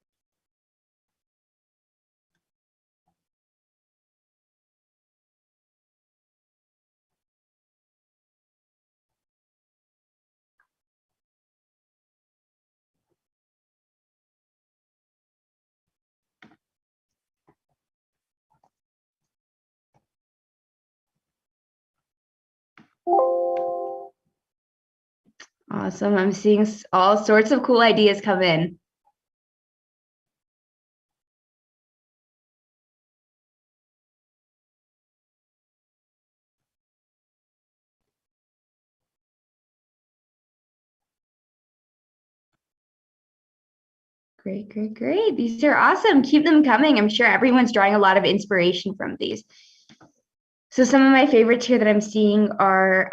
Awesome. I'm seeing all sorts of cool ideas come in. Great, great, great. These are awesome. Keep them coming. I'm sure everyone's drawing a lot of inspiration from these. So some of my favorites here that I'm seeing are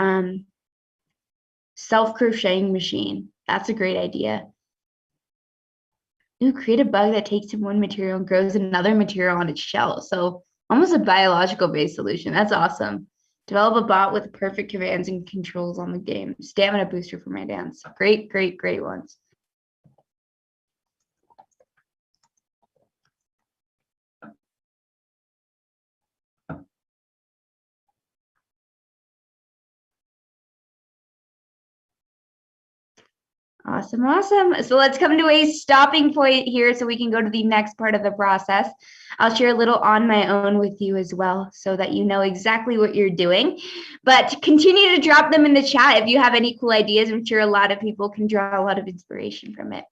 self-crocheting machine. That's a great idea. Ooh, create a bug that takes in one material and grows another material on its shell. So almost a biological based solution. That's awesome. Develop a bot with perfect commands and controls on the game. Stamina booster for my dance. Great, great, great ones. Awesome, awesome. So let's come to a stopping point here so we can go to the next part of the process. I'll share a little on my own with you as well so that you know exactly what you're doing. But continue to drop them in the chat if you have any cool ideas. I'm sure a lot of people can draw a lot of inspiration from it.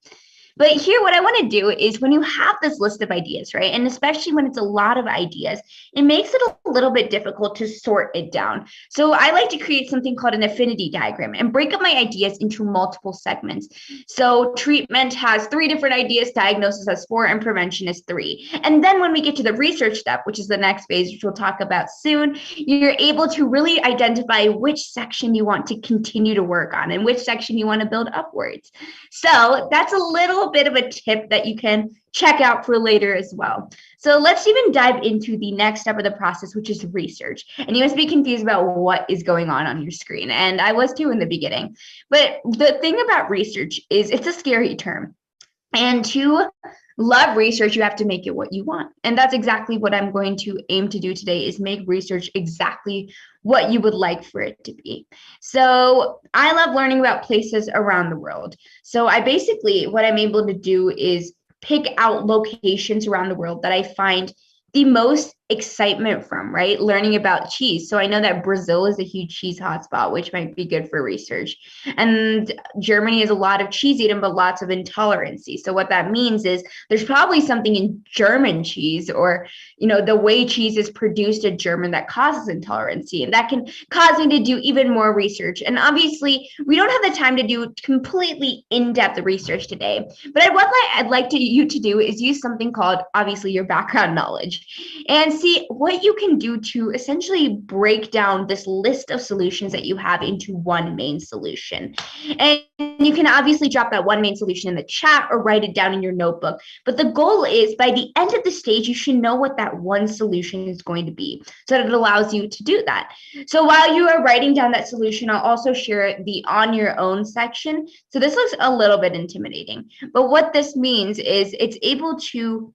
But here, what I want to do is when you have this list of ideas, right? And especially when it's a lot of ideas, it makes it a little bit difficult to sort it down. So I like to create something called an affinity diagram and break up my ideas into multiple segments. So treatment has 3 different ideas, diagnosis has 4, and prevention is 3. And then when we get to the research step, which is the next phase, which we'll talk about soon, you're able to really identify which section you want to continue to work on and which section you want to build upwards. So that's a little bit of a tip that you can check out for later as well. So let's even dive into the next step of the process, which is research. And you must be confused about what is going on your screen. And I was too in the beginning. But the thing about research is it's a scary term. And to love research, you have to make it what you want. And that's exactly what I'm going to aim to do today, is make research exactly what you would like for it to be. So I love learning about places around the world. So what I'm able to do is pick out locations around the world that I find the most excitement from, right? Learning about cheese. So I know that Brazil is a huge cheese hotspot, which might be good for research. And Germany has a lot of cheese eating, but lots of intolerancy. So what that means is there's probably something in German cheese, or, the way cheese is produced in German, that causes intolerancy. And that can cause me to do even more research. And obviously we don't have the time to do completely in-depth research today, but what I'd like you to do is use something called, obviously, your background knowledge, and see what you can do to essentially break down this list of solutions that you have into one main solution. And you can obviously drop that one main solution in the chat or write it down in your notebook. But the goal is, by the end of the stage, you should know what that one solution is going to be, so that it allows you to do that. So while you are writing down that solution, I'll also share the on your own section. So this looks a little bit intimidating, but what this means is it's able to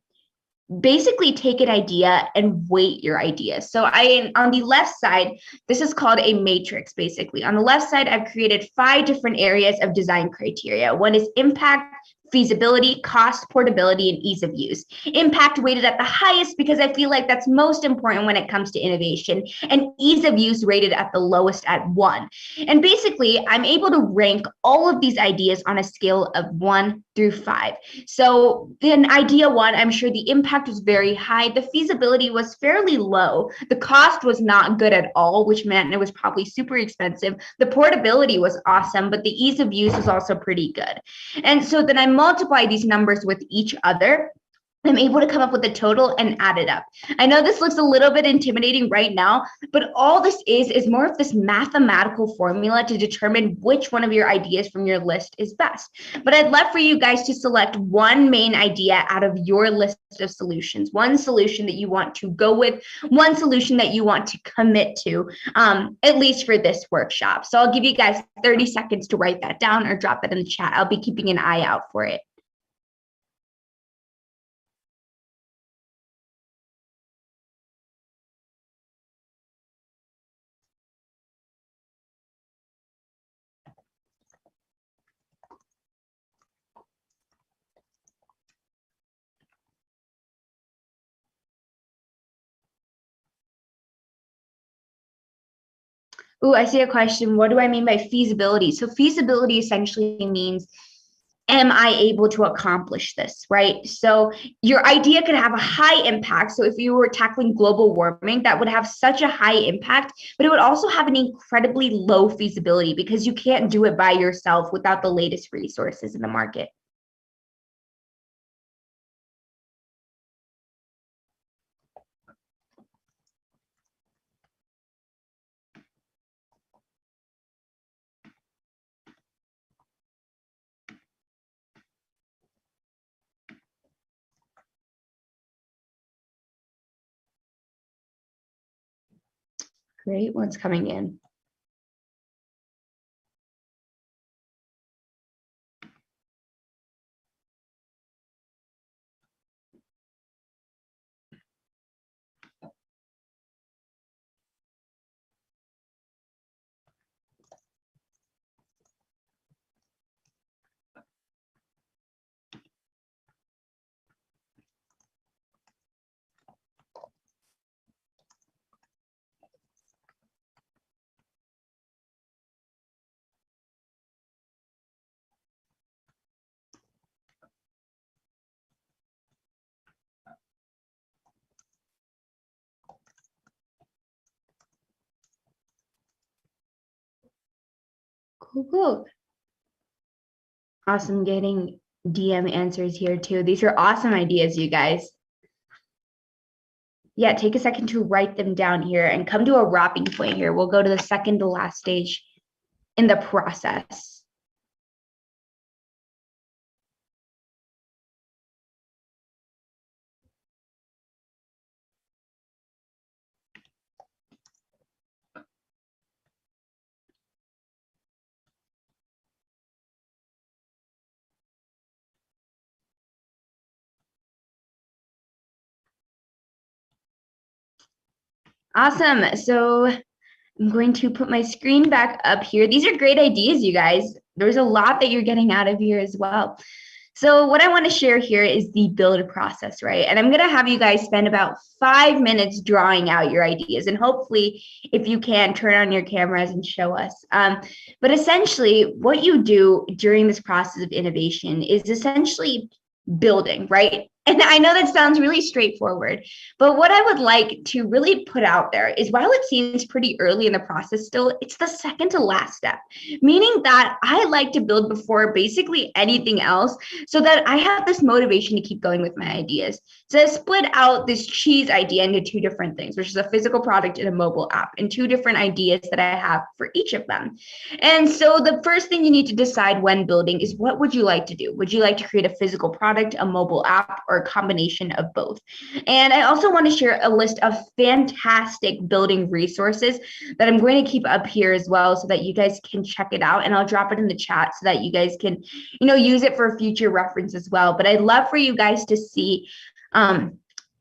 basically take an idea and weight your idea. So on the left side, this is called a matrix. Basically, on the left side, I've created 5 different areas of design criteria. One is impact, feasibility, cost, portability, and ease of use. Impact rated at the highest because I feel like that's most important when it comes to innovation, and ease of use rated at the lowest at 1. And basically, I'm able to rank all of these ideas on a scale of 1 through 5. So in idea 1, I'm sure the impact was very high. The feasibility was fairly low. The cost was not good at all, which meant it was probably super expensive. The portability was awesome, but the ease of use was also pretty good. And so then I multiply these numbers with each other. I'm able to come up with a total and add it up. I know this looks a little bit intimidating right now, but all this is more of this mathematical formula to determine which one of your ideas from your list is best. But I'd love for you guys to select one main idea out of your list of solutions, one solution that you want to go with, one solution that you want to commit to, at least for this workshop. So I'll give you guys 30 seconds to write that down or drop that in the chat. I'll be keeping an eye out for it. Ooh, I see a question. What do I mean by feasibility? So feasibility essentially means, am I able to accomplish this, right? So your idea could have a high impact. So if you were tackling global warming, that would have such a high impact, but it would also have an incredibly low feasibility because you can't do it by yourself without the latest resources in the market. Great, one's coming in. Cool. Awesome getting DM answers here too. These are awesome ideas, you guys. Yeah, take a second to write them down here and come to a wrapping point here. We'll go to the second to last stage in the process. Awesome. So I'm going to put my screen back up here. These are great ideas, you guys. There's a lot that you're getting out of here as well. So what I want to share here is the build process, right? And I'm going to have you guys spend about 5 minutes drawing out your ideas. And hopefully, if you can, turn on your cameras and show us. But essentially, what you do during this process of innovation is essentially building, right? And I know that sounds really straightforward, but what I would like to really put out there is while it seems pretty early in the process still, it's the second to last step, meaning that I like to build before basically anything else so that I have this motivation to keep going with my ideas. So I split out this cheese idea into 2 different things, which is a physical product and a mobile app, and 2 different ideas that I have for each of them. And so the first thing you need to decide when building is what would you like to do? Would you like to create a physical product, a mobile app, or a combination of both? And I also want to share a list of fantastic building resources that I'm going to keep up here as well so that you guys can check it out, and I'll drop it in the chat so that you guys can, use it for future reference as well. But I'd love for you guys to see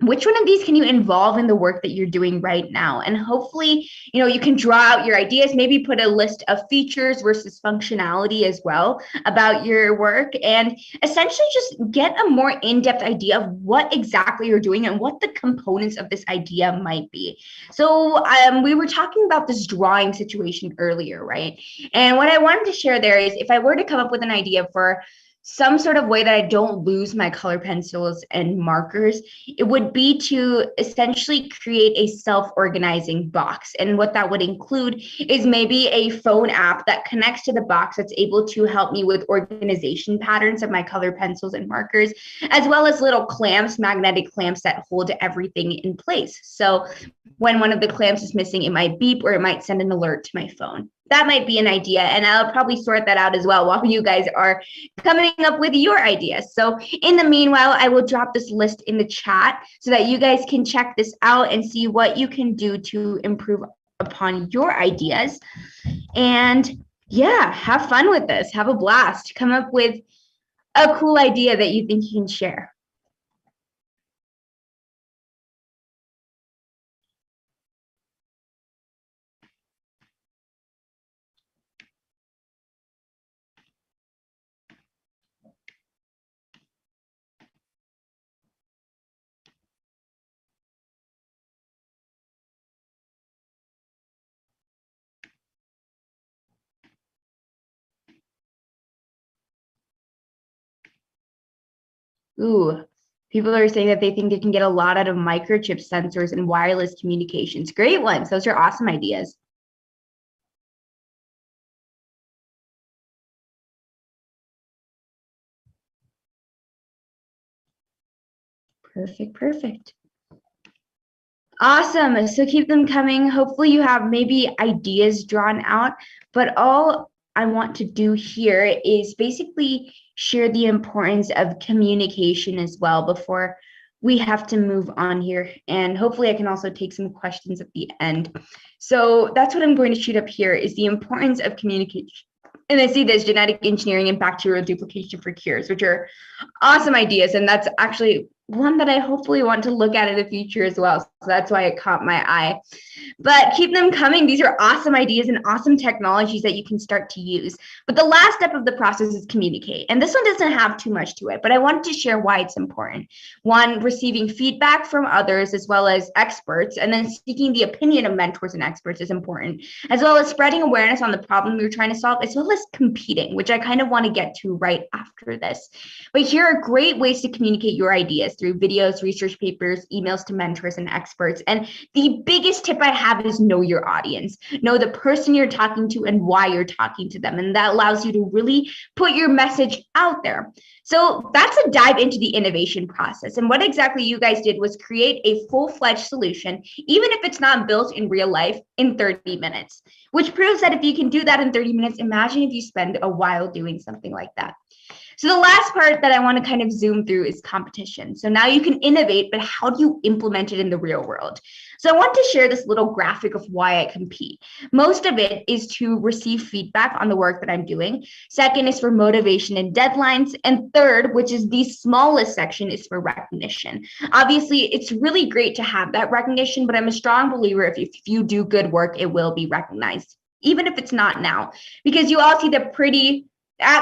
which one of these can you involve in the work that you're doing right now? And hopefully, you can draw out your ideas, maybe put a list of features versus functionality as well about your work, and essentially just get a more in-depth idea of what exactly you're doing and what the components of this idea might be. So we were talking about this drawing situation earlier, right? And what I wanted to share there is if I were to come up with an idea for some sort of way that I don't lose my color pencils and markers, it would be to essentially create a self-organizing box. And what that would include is maybe a phone app that connects to the box that's able to help me with organization patterns of my color pencils and markers, as well as little clamps, magnetic clamps that hold everything in place. So when one of the clamps is missing, it might beep or it might send an alert to my phone. That might be an idea, and I'll probably sort that out as well while you guys are coming up with your ideas. So in the meanwhile, I will drop this list in the chat so that you guys can check this out and see what you can do to improve upon your ideas. And yeah, have fun with this. Have a blast. Come up with a cool idea that you think you can share. Ooh, people are saying that they think they can get a lot out of microchip sensors and wireless communications. Great ones. Those are awesome ideas. Perfect. Awesome. So keep them coming. Hopefully you have maybe ideas drawn out, but all I want to do here is basically share the importance of communication as well before we have to move on here. And hopefully I can also take some questions at the end. So that's what I'm going to shoot up here is the importance of communication. And I see this genetic engineering and bacterial duplication for cures, which are awesome ideas. And that's actually one that I hopefully want to look at in the future as well. So that's why it caught my eye. But keep them coming. These are awesome ideas and awesome technologies that you can start to use. But the last step of the process is communicate. And this one doesn't have too much to it, but I wanted to share why it's important. One, receiving feedback from others as well as experts, and then seeking the opinion of mentors and experts is important, as well as spreading awareness on the problem you're trying to solve, as well as competing, which I kind of want to get to right after this. But here are great ways to communicate your ideas. ideas through videos, research papers, emails to mentors and experts. And the biggest tip I have is know your audience. Know the person you're talking to and why you're talking to them. And that allows you to really put your message out there. So that's a dive into the innovation process. And what exactly you guys did was create a full-fledged solution, even if it's not built in real life, in 30 minutes, which proves that if you can do that in 30 minutes, imagine if you spend a while doing something like that. So the last part that I want to kind of zoom through is competition. So now you can innovate, but how do you implement it in the real world? So I want to share this little graphic of why I compete. Most of it is to receive feedback on the work that I'm doing. Second is for motivation and deadlines. And third, which is the smallest section, is for recognition. Obviously, it's really great to have that recognition, but I'm a strong believer if you do good work, it will be recognized, even if it's not now, because you all see the pretty,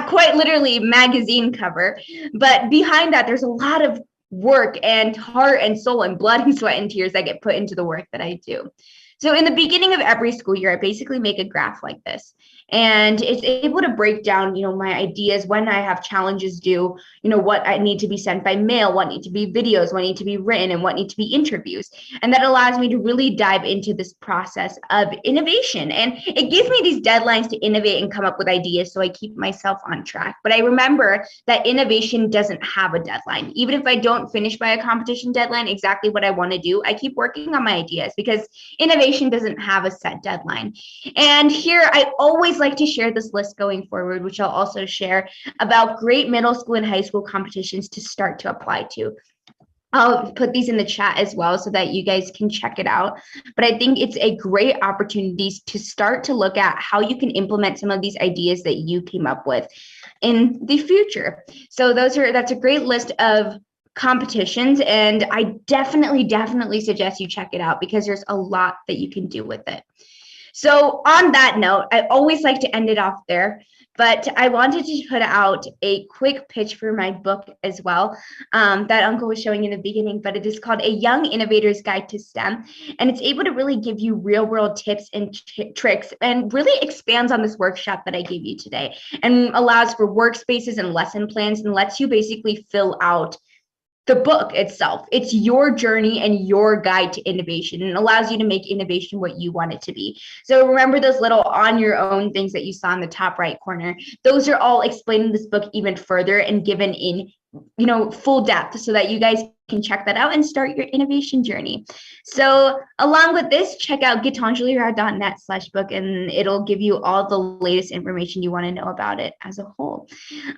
quite literally magazine cover, but behind that, there's a lot of work and heart and soul and blood and sweat and tears that get put into the work that I do. So in the beginning of every school year, I basically make a graph like this, and it's able to break down, my ideas, when I have challenges due, what I need to be sent by mail, what need to be videos, what need to be written, and what need to be interviews. And that allows me to really dive into this process of innovation. And it gives me these deadlines to innovate and come up with ideas, so I keep myself on track. But I remember that innovation doesn't have a deadline. Even if I don't finish by a competition deadline exactly what I want to do, I keep working on my ideas, because innovation doesn't have a set deadline. And here I always like to share this list going forward, which I'll also share, about great middle school and high school competitions to start to apply to. I'll put these in the chat as well so that you guys can check it out. But I think it's a great opportunity to start to look at how you can implement some of these ideas that you came up with in the future. So that's a great list of competitions, and I definitely suggest you check it out, because there's a lot that you can do with it. So on that note, I always like to end it off there, but I wanted to put out a quick pitch for my book as well, that Uncle was showing in the beginning, but it is called A Young Innovator's Guide to STEM, and it's able to really give you real world tips and tricks, and really expands on this workshop that I gave you today, and allows for workspaces and lesson plans, and lets you basically fill out the book itself. It's your journey and your guide to innovation, and allows you to make innovation what you want it to be. So remember those little on your own things that you saw in the top right corner. Those are all explained in this book even further and given in full depth, so that you guys can check that out and start your innovation journey. So along with this, check out gitanjalirao.net/book, and it'll give you all the latest information you want to know about it as a whole.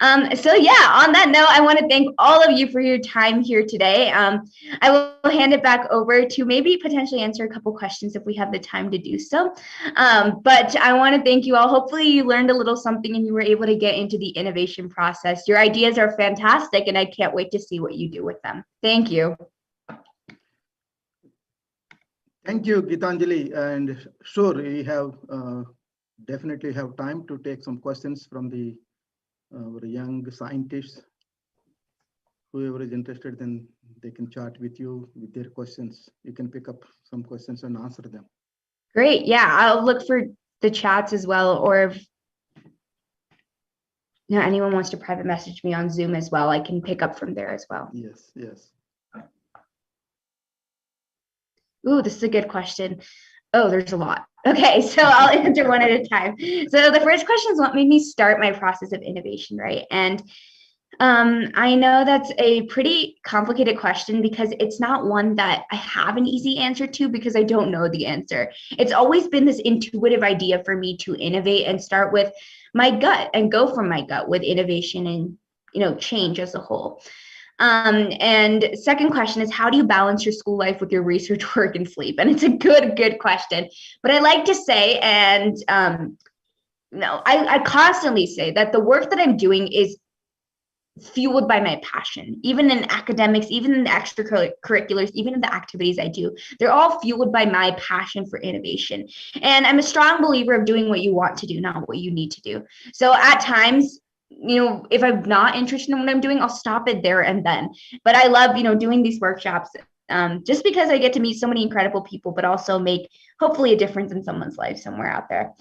So yeah, on that note, I want to thank all of you for your time here today. I will hand it back over to maybe potentially answer a couple questions if we have the time to do so. But I want to thank you all. Hopefully you learned a little something and you were able to get into the innovation process. Your ideas are fantastic, and I can't wait to see what you do with them. Thank you. Thank you, Gitanjali. And sure, we have definitely have time to take some questions from the young scientists. Whoever is interested, then they can chat with you with their questions. You can pick up some questions and answer them. Great. Yeah, I'll look for the chats as well, or if anyone wants to private message me on Zoom as well, I can pick up from there as well. Yes, yes. Ooh, this is a good question. Oh, there's a lot. Okay, so I'll answer one at a time. So the first question is what made me start my process of innovation, right? And I know that's a pretty complicated question, because it's not one that I have an easy answer to, because I don't know the answer. It's always been this intuitive idea for me to innovate and start with my gut and go from my gut with innovation and change as a whole. And second question is, how do you balance your school life with your research work and sleep? And it's a good question. But I like to say, and I constantly say that the work that I'm doing is fueled by my passion. Even in academics, even in the extracurriculars, even in the activities I do, they're all fueled by my passion for innovation. And I'm a strong believer of doing what you want to do, not what you need to do. So at times, if I'm not interested in what I'm doing, I'll stop it there and then. But I love, doing these workshops just because I get to meet so many incredible people, but also make hopefully a difference in someone's life somewhere out there.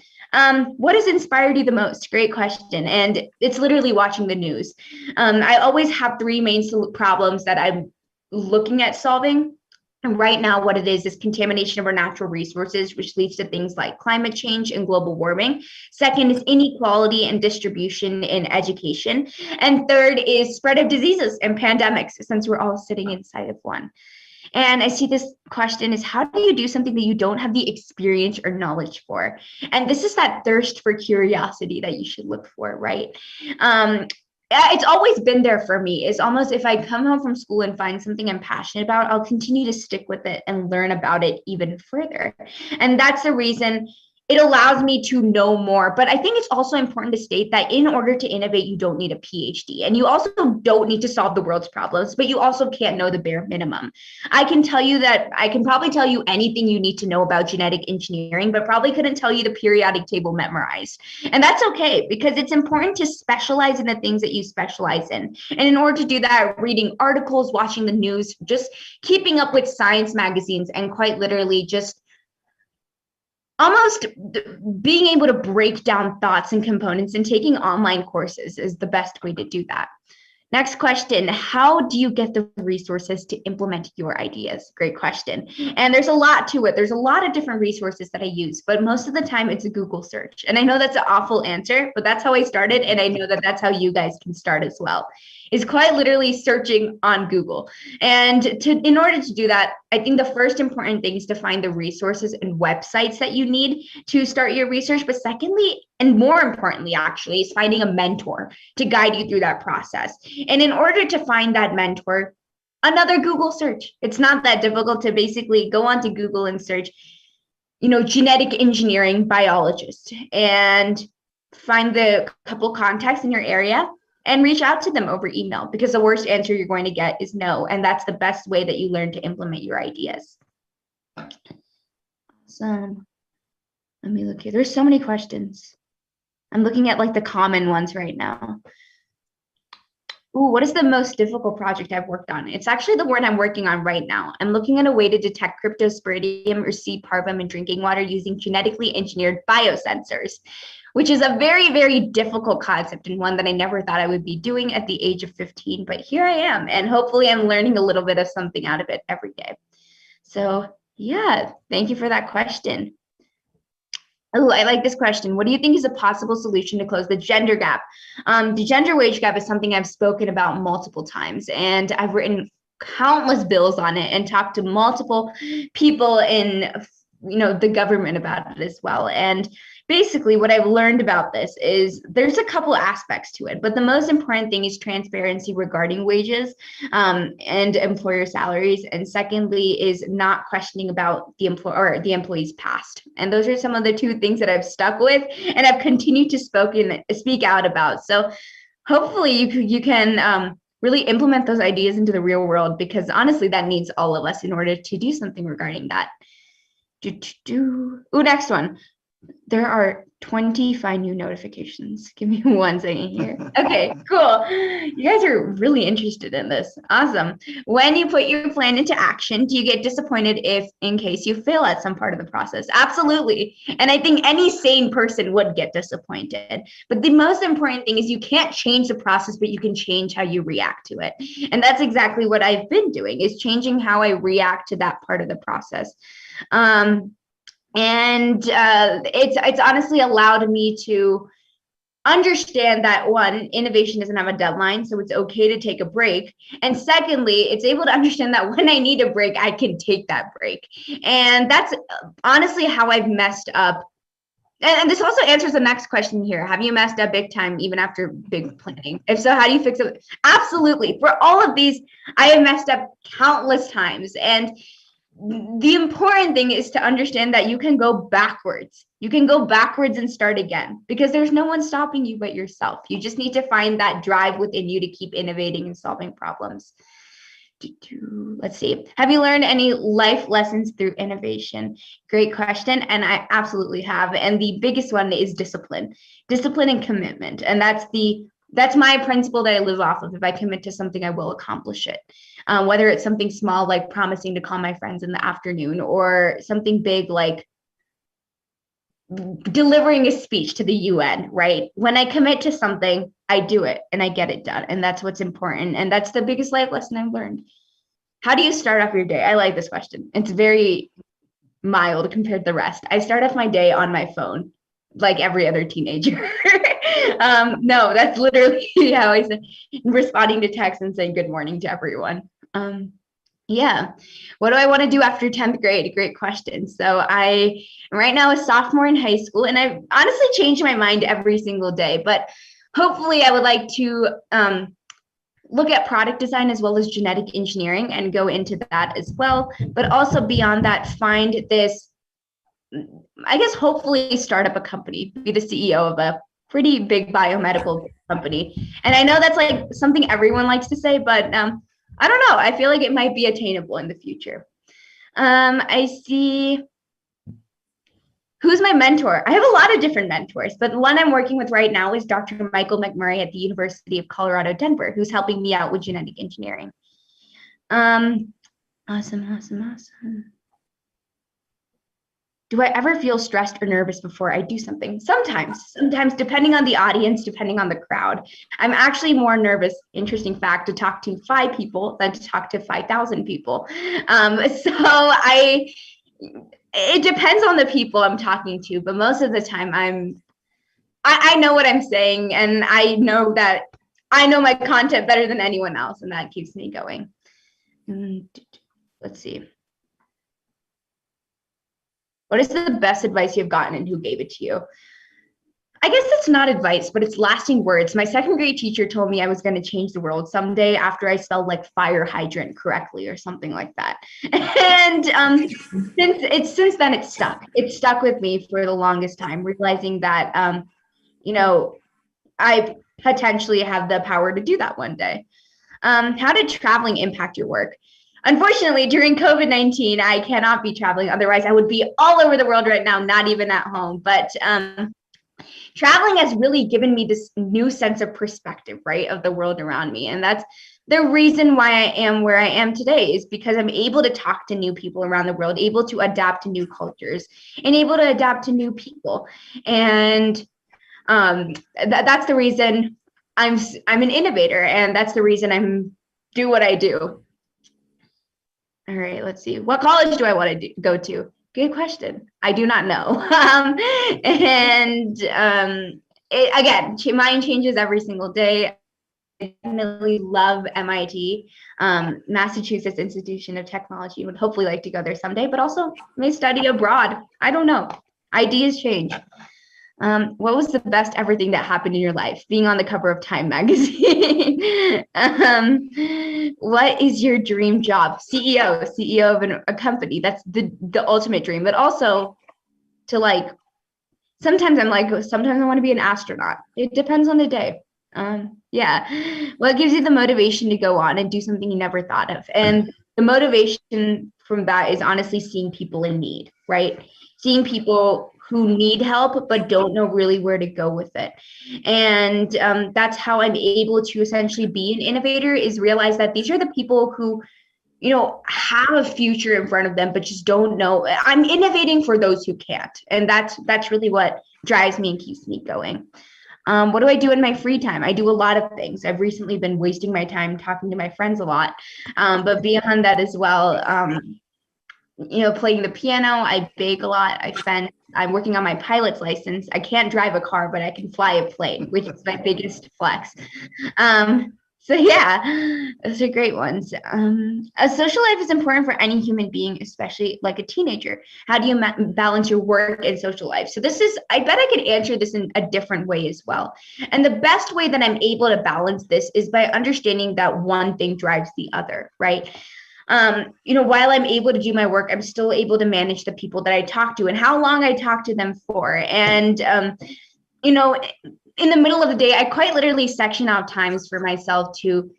What has inspired you the most? Great question. And it's literally watching the news. I always have three main problems that I'm looking at solving. And right now, what it is contamination of our natural resources, which leads to things like climate change and global warming. Second is inequality and distribution in education. And third is spread of diseases and pandemics, since we're all sitting inside of one. And I see this question is, how do you do something that you don't have the experience or knowledge for? And this is that thirst for curiosity that you should look for, right? It's always been there for me. It's almost, if I come home from school and find something I'm passionate about, I'll continue to stick with it and learn about it even further. And that's the reason it allows me to know more. But I think it's also important to state that in order to innovate, you don't need a PhD, and you also don't need to solve the world's problems, but you also can't know the bare minimum. I can tell you that I can probably tell you anything you need to know about genetic engineering, but probably couldn't tell you the periodic table memorized. And that's okay, because it's important to specialize in the things that you specialize in. And in order to do that, reading articles, watching the news, just keeping up with science magazines, and quite literally just almost being able to break down thoughts and components and taking online courses is the best way to do that. Next question, how do you get the resources to implement your ideas? Great question. And there's a lot to it. There's a lot of different resources that I use, but most of the time it's a Google search. And I know that's an awful answer, but that's how I started. And I know that that's how you guys can start as well, is quite literally searching on Google. And in order to do that, I think the first important thing is to find the resources and websites that you need to start your research. But secondly, and more importantly, actually, is finding a mentor to guide you through that process. And in order to find that mentor, another Google search. It's not that difficult to basically go onto Google and search, genetic engineering biologist, and find the couple contacts in your area and reach out to them over email, because the worst answer you're going to get is no. And that's the best way that you learn to implement your ideas. Awesome. Let me look here. There's so many questions. I'm looking at like the common ones right now. Ooh, what is the most difficult project I've worked on? It's actually the one I'm working on right now. I'm looking at a way to detect cryptosporidium or C. parvum in drinking water using genetically engineered biosensors, which is a very, very difficult concept, and one that I never thought I would be doing at the age of 15, but here I am, and hopefully I'm learning a little bit of something out of it every day. So yeah, thank you for that question. Oh, I like this question. What do you think is a possible solution to close the gender gap? The gender wage gap is something I've spoken about multiple times, and I've written countless bills on it and talked to multiple people in the government about it as well. And basically what I've learned about this is there's a couple aspects to it, but the most important thing is transparency regarding wages and employer salaries. And secondly is not questioning about the employee's past. And those are some of the two things that I've stuck with and I've continued to speak out about. So hopefully you can really implement those ideas into the real world, because honestly, that needs all of us in order to do something regarding that. Ooh, next one. There are 25 new notifications. Give me 1 second here. Okay, cool. You guys are really interested in this. Awesome. When you put your plan into action, do you get disappointed if in case you fail at some part of the process? Absolutely. And I think any sane person would get disappointed. But the most important thing is you can't change the process, but you can change how you react to it. And that's exactly what I've been doing, is changing how I react to that part of the process. It's honestly allowed me to understand that, one, innovation doesn't have a deadline, so it's okay to take a break. And secondly, it's able to understand that when I need a break, I can take that break. And that's honestly how I've messed up. And this also answers the next question here. Have you messed up big time even after big planning? If so, how do you fix it? Absolutely. For all of these, I have messed up countless times. And the important thing is to understand that you can go backwards. You can go backwards and start again, because there's no one stopping you but yourself. You just need to find that drive within you to keep innovating and solving problems. Let's see. Have you learned any life lessons through innovation? Great question. And I absolutely have. And the biggest one is discipline and commitment. And that's my principle that I live off of. If I commit to something, I will accomplish it. Whether it's something small like promising to call my friends in the afternoon, or something big like delivering a speech to the UN, right? When I commit to something, I do it and I get it done. And that's what's important. And that's the biggest life lesson I've learned. How do you start off your day? I like this question. It's very mild compared to the rest. I start off my day on my phone, like every other teenager. No, that's literally how I say, responding to texts and saying good morning to everyone. Yeah. What do I want to do after 10th grade? Great question. So I am right now a sophomore in high school, and I've honestly changed my mind every single day, but hopefully I would like to look at product design as well as genetic engineering and go into that as well. But also beyond that, find this, I guess, hopefully start up a company, be the CEO of a pretty big biomedical company. And I know that's like something everyone likes to say, but I don't know. I feel like it might be attainable in the future. I see. Who's my mentor? I have a lot of different mentors, but the one I'm working with right now is Dr. Michael McMurray at the University of Colorado, Denver, who's helping me out with genetic engineering. Awesome. Do I ever feel stressed or nervous before I do something? Sometimes, depending on the audience, depending on the crowd. I'm actually more nervous, interesting fact, to talk to 5 people than to talk to 5,000 people. It depends on the people I'm talking to, but most of the time I know what I'm saying, and I know that I know my content better than anyone else, and that keeps me going. Let's see. What is the best advice you've gotten and who gave it to you? I guess it's not advice, but it's lasting words. My 2nd grade teacher told me I was going to change the world someday after I spelled like fire hydrant correctly or something like that. And since then it's stuck. It's stuck with me for the longest time, realizing that, you know, I potentially have the power to do that one day. How did traveling impact your work? Unfortunately, during COVID-19, I cannot be traveling. Otherwise, I would be all over the world right now, not even at home. But traveling has really given me this new sense of perspective, right, of the world around me. And that's the reason why I am where I am today, is because I'm able to talk to new people around the world, able to adapt to new cultures, and able to adapt to new people. And that's the reason I'm an innovator, and that's the reason I do what I do. All right, let's see. What college do I want to go to? Good question. I do not know. Again, mind changes every single day. I definitely love MIT, Massachusetts Institution of Technology. Would hopefully like to go there someday, but also may study abroad. I don't know. Ideas change. What was the best ever thing that happened in your life? Being on the cover of Time magazine. What is your dream job? CEO of a company. That's the ultimate dream. But also to like, sometimes I want to be an astronaut. It depends on the day. Yeah. What gives you the motivation to go on and do something you never thought of? And the motivation from that is honestly seeing people in need, right? Seeing people who need help but don't know really where to go with it. And that's how I'm able to essentially be an innovator, is realize that these are the people who, you know, have a future in front of them but just don't know. I'm innovating for those who can't. And that's really what drives me and keeps me going. What do I do in my free time? I do a lot of things. I've recently been wasting my time talking to my friends a lot. But beyond that as well, you know, playing the piano, I bake a lot. I'm working on my pilot's license. I can't drive a car, but I can fly a plane, which is my biggest flex. So yeah, those are great ones. A social life is important for any human being, especially like a teenager. How do you balance your work and social life? So I bet I could answer this in a different way as well. And the best way that I'm able to balance this is by understanding that one thing drives the other, right? You know, while I'm able to do my work, I'm still able to manage the people that I talk to and how long I talk to them for. And, you know, in the middle of the day, I quite literally section out times for myself to,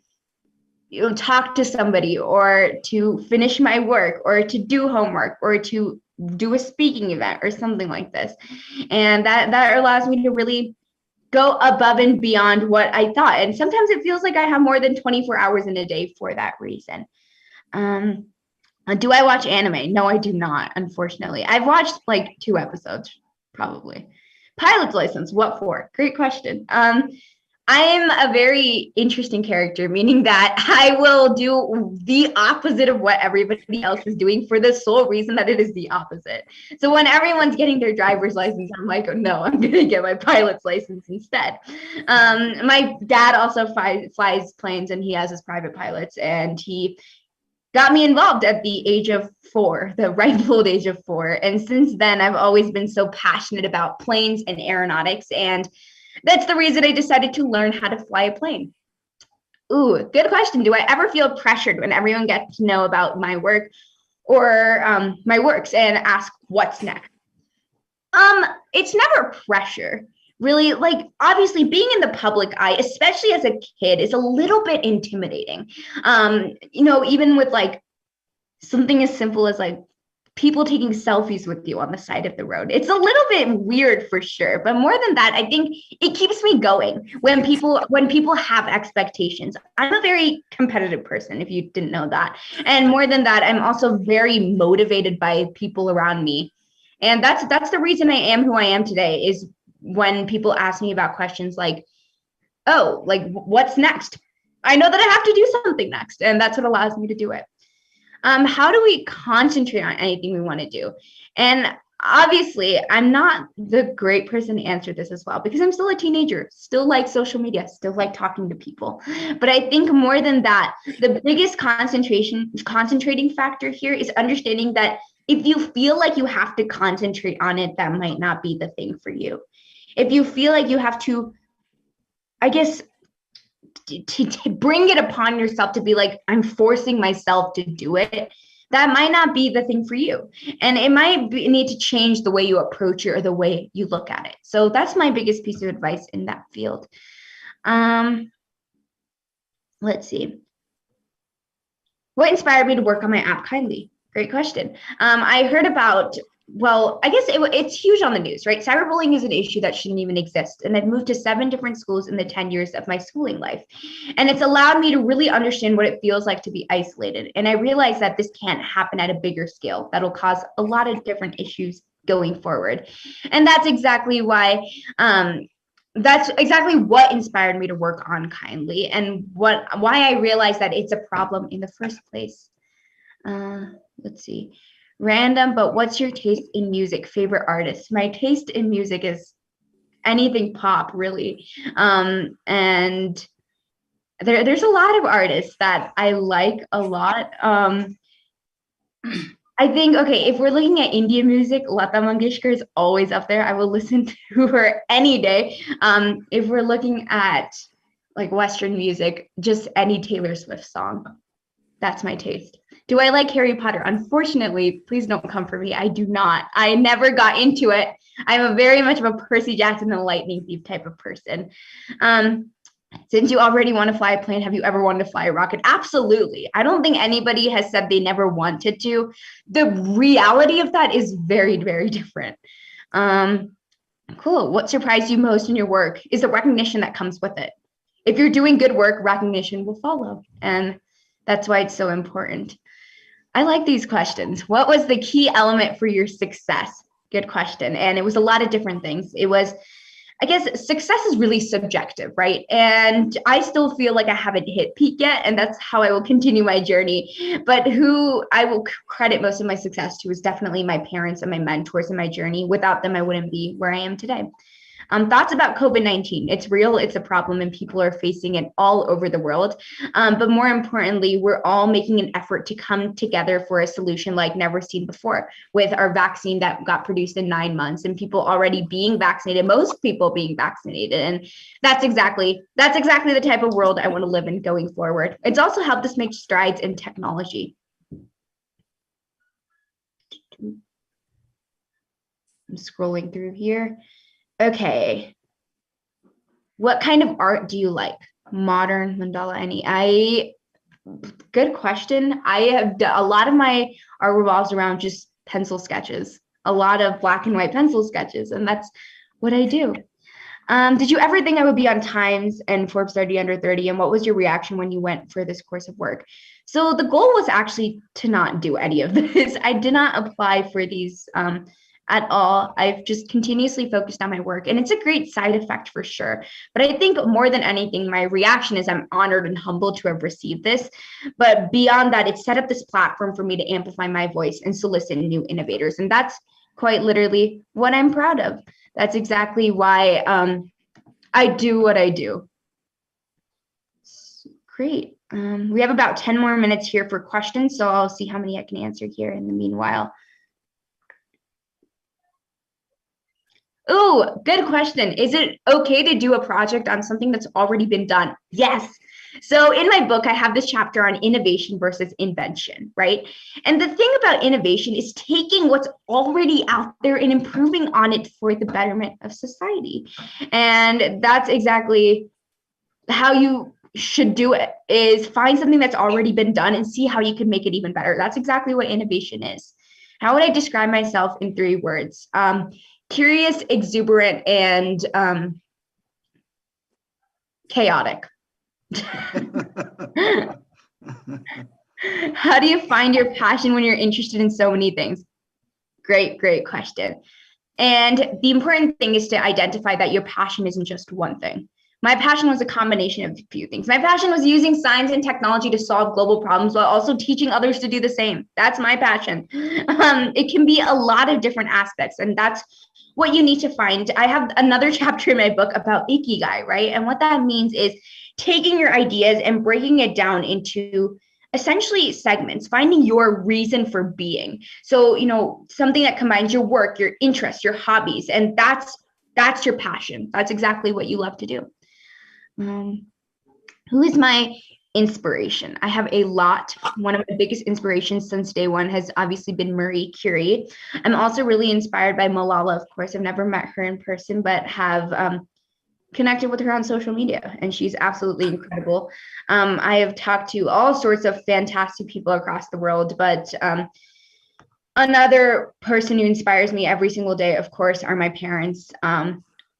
you know, talk to somebody or to finish my work or to do homework or to do a speaking event or something like this. And that allows me to really go above and beyond what I thought. And sometimes it feels like I have more than 24 hours in a day for that reason. Do I watch anime? No, I do not, unfortunately. I've watched like 2 episodes, probably. Pilot's license, what for? Great question. I'm a very interesting character, meaning that I will do the opposite of what everybody else is doing for the sole reason that it is the opposite. So when everyone's getting their driver's license, I'm like, oh, no, I'm going to get my pilot's license instead. My dad also flies planes, and he has his private pilots, and he got me involved at the age of 4, the ripe old age of 4. And since then, I've always been so passionate about planes and aeronautics, and that's the reason I decided to learn how to fly a plane. Ooh, good question. Do I ever feel pressured when everyone gets to know about my work or my works and ask what's next? It's never pressure. Really, like, obviously being in the public eye, especially as a kid, is a little bit intimidating. Even with like something as simple as like people taking selfies with you on the side of the road. It's a little bit weird for sure, but more than that, I think it keeps me going when people have expectations. I'm a very competitive person, if you didn't know that. And more than that, I'm also very motivated by people around me. And that's the reason I am who I am today, is when people ask me about questions like, oh, like what's next? I know that I have to do something next, and that's what allows me to do it. How do we concentrate on anything we want to do? And obviously, I'm not the great person to answer this as well, because I'm still a teenager, still like social media, still like talking to people. But I think more than that, the biggest concentrating factor here is understanding that if you feel like you have to concentrate on it, that might not be the thing for you. If you feel like you have to, I guess, to bring it upon yourself to be like, I'm forcing myself to do it, that might not be the thing for you. And it might need to change the way you approach it or the way you look at it. So that's my biggest piece of advice in that field. Let's see. What inspired me to work on my app, Kindly? Great question. I heard about, well, I guess it's huge on the news, right? Cyberbullying is an issue that shouldn't even exist. And I've moved to 7 different schools in the 10 years of my schooling life. And it's allowed me to really understand what it feels like to be isolated. And I realized that this can't happen at a bigger scale. That'll cause a lot of different issues going forward. And that's exactly why, that's exactly what inspired me to work on Kindly, and why I realized that it's a problem in the first place. Let's see. Random, but what's your taste in music? Favorite artist? My taste in music is anything pop, really. And there's a lot of artists that I like a lot. I think, okay, if we're looking at Indian music, Lata Mangeshkar is always up there. I will listen to her any day. If we're looking at like Western music, just any Taylor Swift song. That's my taste. Do I like Harry Potter? Unfortunately, please don't come for me. I do not. I never got into it. I'm a very much of a Percy Jackson and the Lightning Thief type of person. Since you already want to fly a plane, have you ever wanted to fly a rocket? Absolutely. I don't think anybody has said they never wanted to. The reality of that is very, very different. Cool. What surprised you most in your work is the recognition that comes with it. If you're doing good work, recognition will follow. And that's why it's so important. I like these questions. What was the key element for your success? Good question. And it was a lot of different things. It was, I guess, success is really subjective, right? And I still feel like I haven't hit peak yet, and that's how I will continue my journey. But who I will credit most of my success to is definitely my parents and my mentors in my journey. Without them, I wouldn't be where I am today. Thoughts about COVID-19. It's real, it's a problem, and people are facing it all over the world. But more importantly, we're all making an effort to come together for a solution like never seen before, with our vaccine that got produced in 9 months and people already being vaccinated, most people being vaccinated. And that's exactly the type of world I want to live in going forward. It's also helped us make strides in technology. I'm scrolling through here. Okay. What kind of art do you like? Modern, mandala, any? Good question. I have a lot of my art revolves around just pencil sketches, a lot of black and white pencil sketches, and that's what I do. Did you ever think I would be on Times and Forbes 30 Under 30? And what was your reaction when you went for this course of work? So the goal was actually to not do any of this. I did not apply for these at all. I've just continuously focused on my work, and it's a great side effect for sure. But I think more than anything, my reaction is I'm honored and humbled to have received this. But beyond that, it set up this platform for me to amplify my voice and solicit new innovators. And that's quite literally what I'm proud of. That's exactly why I do what I do. Great. We have about 10 more minutes here for questions, so I'll see how many I can answer here in the meanwhile. Oh, good question. Is it okay to do a project on something that's already been done? Yes. So in my book, I have this chapter on innovation versus invention, right? And the thing about innovation is taking what's already out there and improving on it for the betterment of society. And that's exactly how you should do it, is find something that's already been done and see how you can make it even better. That's exactly what innovation is. How would I describe myself in 3 words? Curious, exuberant, and chaotic. How do you find your passion when you're interested in so many things? Great question. And the important thing is to identify that your passion isn't just one thing. My passion was a combination of a few things. My passion was using science and technology to solve global problems while also teaching others to do the same. That's my passion. It can be a lot of different aspects, and that's what you need to find. I have another chapter in my book about ikigai, right? And what that means is taking your ideas and breaking it down into essentially segments, finding your reason for being. So, something that combines your work, your interests, your hobbies, and that's your passion. That's exactly what you love to do. Who is my inspiration? I have a lot. One of my biggest inspirations since day one has obviously been Marie Curie. I'm also really inspired by Malala, of course. I've never met her in person, but have connected with her on social media, and she's absolutely incredible. I have talked to all sorts of fantastic people across the world, but another person who inspires me every single day, of course, are my parents.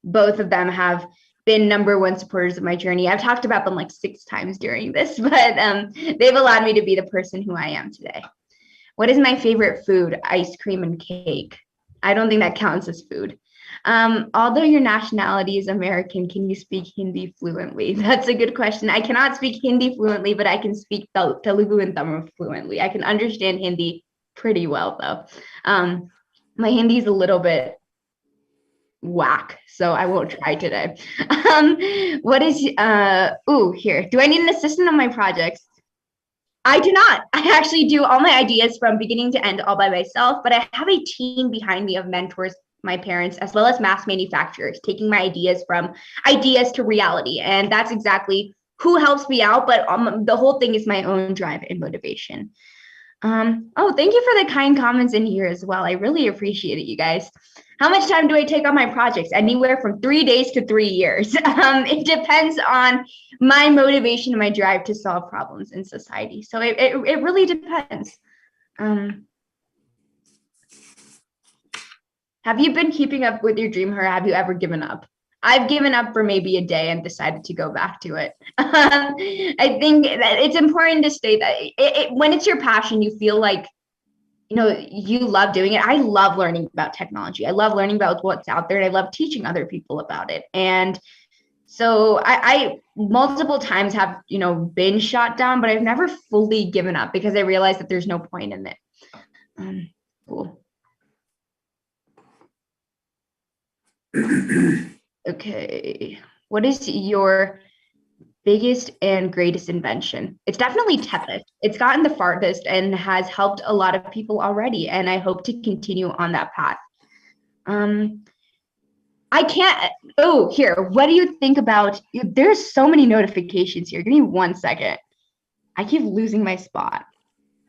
Both of them have been #1 supporters of my journey. I've talked about them like 6 times during this, but they've allowed me to be the person who I am today. What is my favorite food? Ice cream and cake. I don't think that counts as food. Although your nationality is American, can you speak Hindi fluently? That's a good question. I cannot speak Hindi fluently, but I can speak Telugu and Tamil fluently. I can understand Hindi pretty well, though. My Hindi is a little bit whack, so I won't try today. What is here? Do I need an assistant on my projects? I do not. I actually do all my ideas from beginning to end all by myself, but I have a team behind me of mentors, my parents, as well as mass manufacturers, taking my ideas from ideas to reality. And that's exactly who helps me out, but the whole thing is my own drive and motivation. Thank you for the kind comments in here as well. I really appreciate it, you guys. How much time do I take on my projects? Anywhere from 3 days to 3 years. It depends on my motivation and my drive to solve problems in society. So it really depends. Have you been keeping up with your dream, or have you ever given up? I've given up for maybe a day and decided to go back to it. I think that it's important to state that when it's your passion, you feel like, you love doing it. I love learning about technology. I love learning about what's out there, and I love teaching other people about it. And so I multiple times have, been shot down, but I've never fully given up because I realized that there's no point in it. Cool. Okay. What is your biggest and greatest invention? It's definitely Tepid. It's gotten the farthest and has helped a lot of people already, and I hope to continue on that path. I can't. Oh, here. What do you think about? There's so many notifications here. Give me 1 second. I keep losing my spot.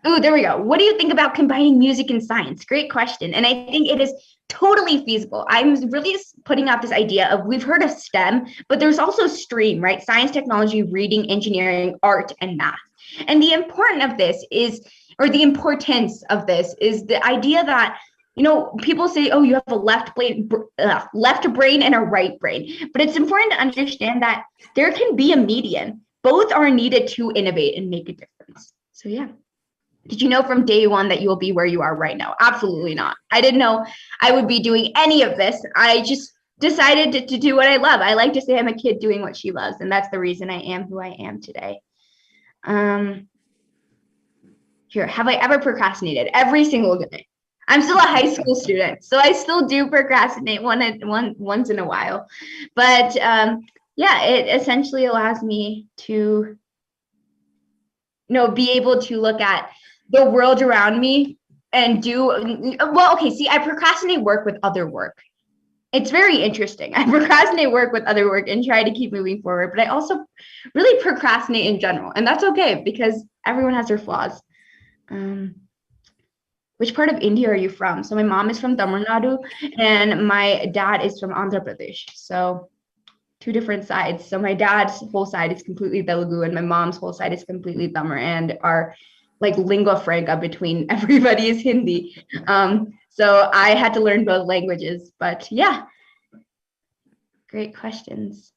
Oh, there we go. What do you think about combining music and science? Great question. And I think it is totally feasible. I'm really putting out this idea of, we've heard of STEM, but there's also STREAM, right? Science, technology, reading, engineering, art, and math. And the importance of this is the idea that, people say, oh, you have a left brain and a right brain. But it's important to understand that there can be a median. Both are needed to innovate and make a difference. So yeah. Did you know from day one that you will be where you are right now? Absolutely not. I didn't know I would be doing any of this. I just decided to do what I love. I like to say I'm a kid doing what she loves, and that's the reason I am who I am today. Here, have I ever procrastinated? Every single day. I'm still a high school student, so I still do procrastinate once in a while. But yeah, it essentially allows me to be able to look at the world around me and see, I procrastinate work with other work. It's very interesting. I procrastinate work with other work and try to keep moving forward, but I also really procrastinate in general, and that's okay because everyone has their flaws. Which part of India are you from? So my mom is from Tamil Nadu and my dad is from Andhra Pradesh. So two different sides. So my dad's whole side is completely Telugu and my mom's whole side is completely Tamil, and our like lingua franca between everybody is Hindi. So I had to learn both languages, but yeah, great questions.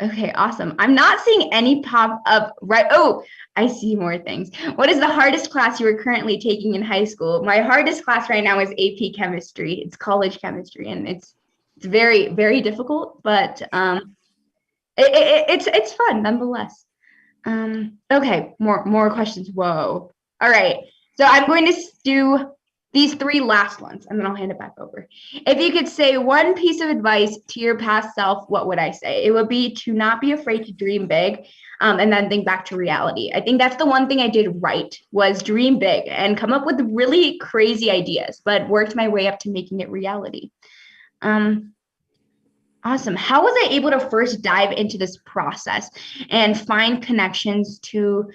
Okay, awesome. I'm not seeing any pop up right. Oh, I see more things. What is the hardest class you are currently taking in high school? My hardest class right now is AP chemistry. It's college chemistry, and it's very, very difficult, but it's fun nonetheless. Okay, more questions. Whoa. All right. So I'm going to do these three last ones, and then I'll hand it back over. If you could say one piece of advice to your past self, what would I say? It would be to not be afraid to dream big, and then think back to reality. I think that's the one thing I did right, was dream big and come up with really crazy ideas, but worked my way up to making it reality. Awesome. How was I able to first dive into this process and find connections to,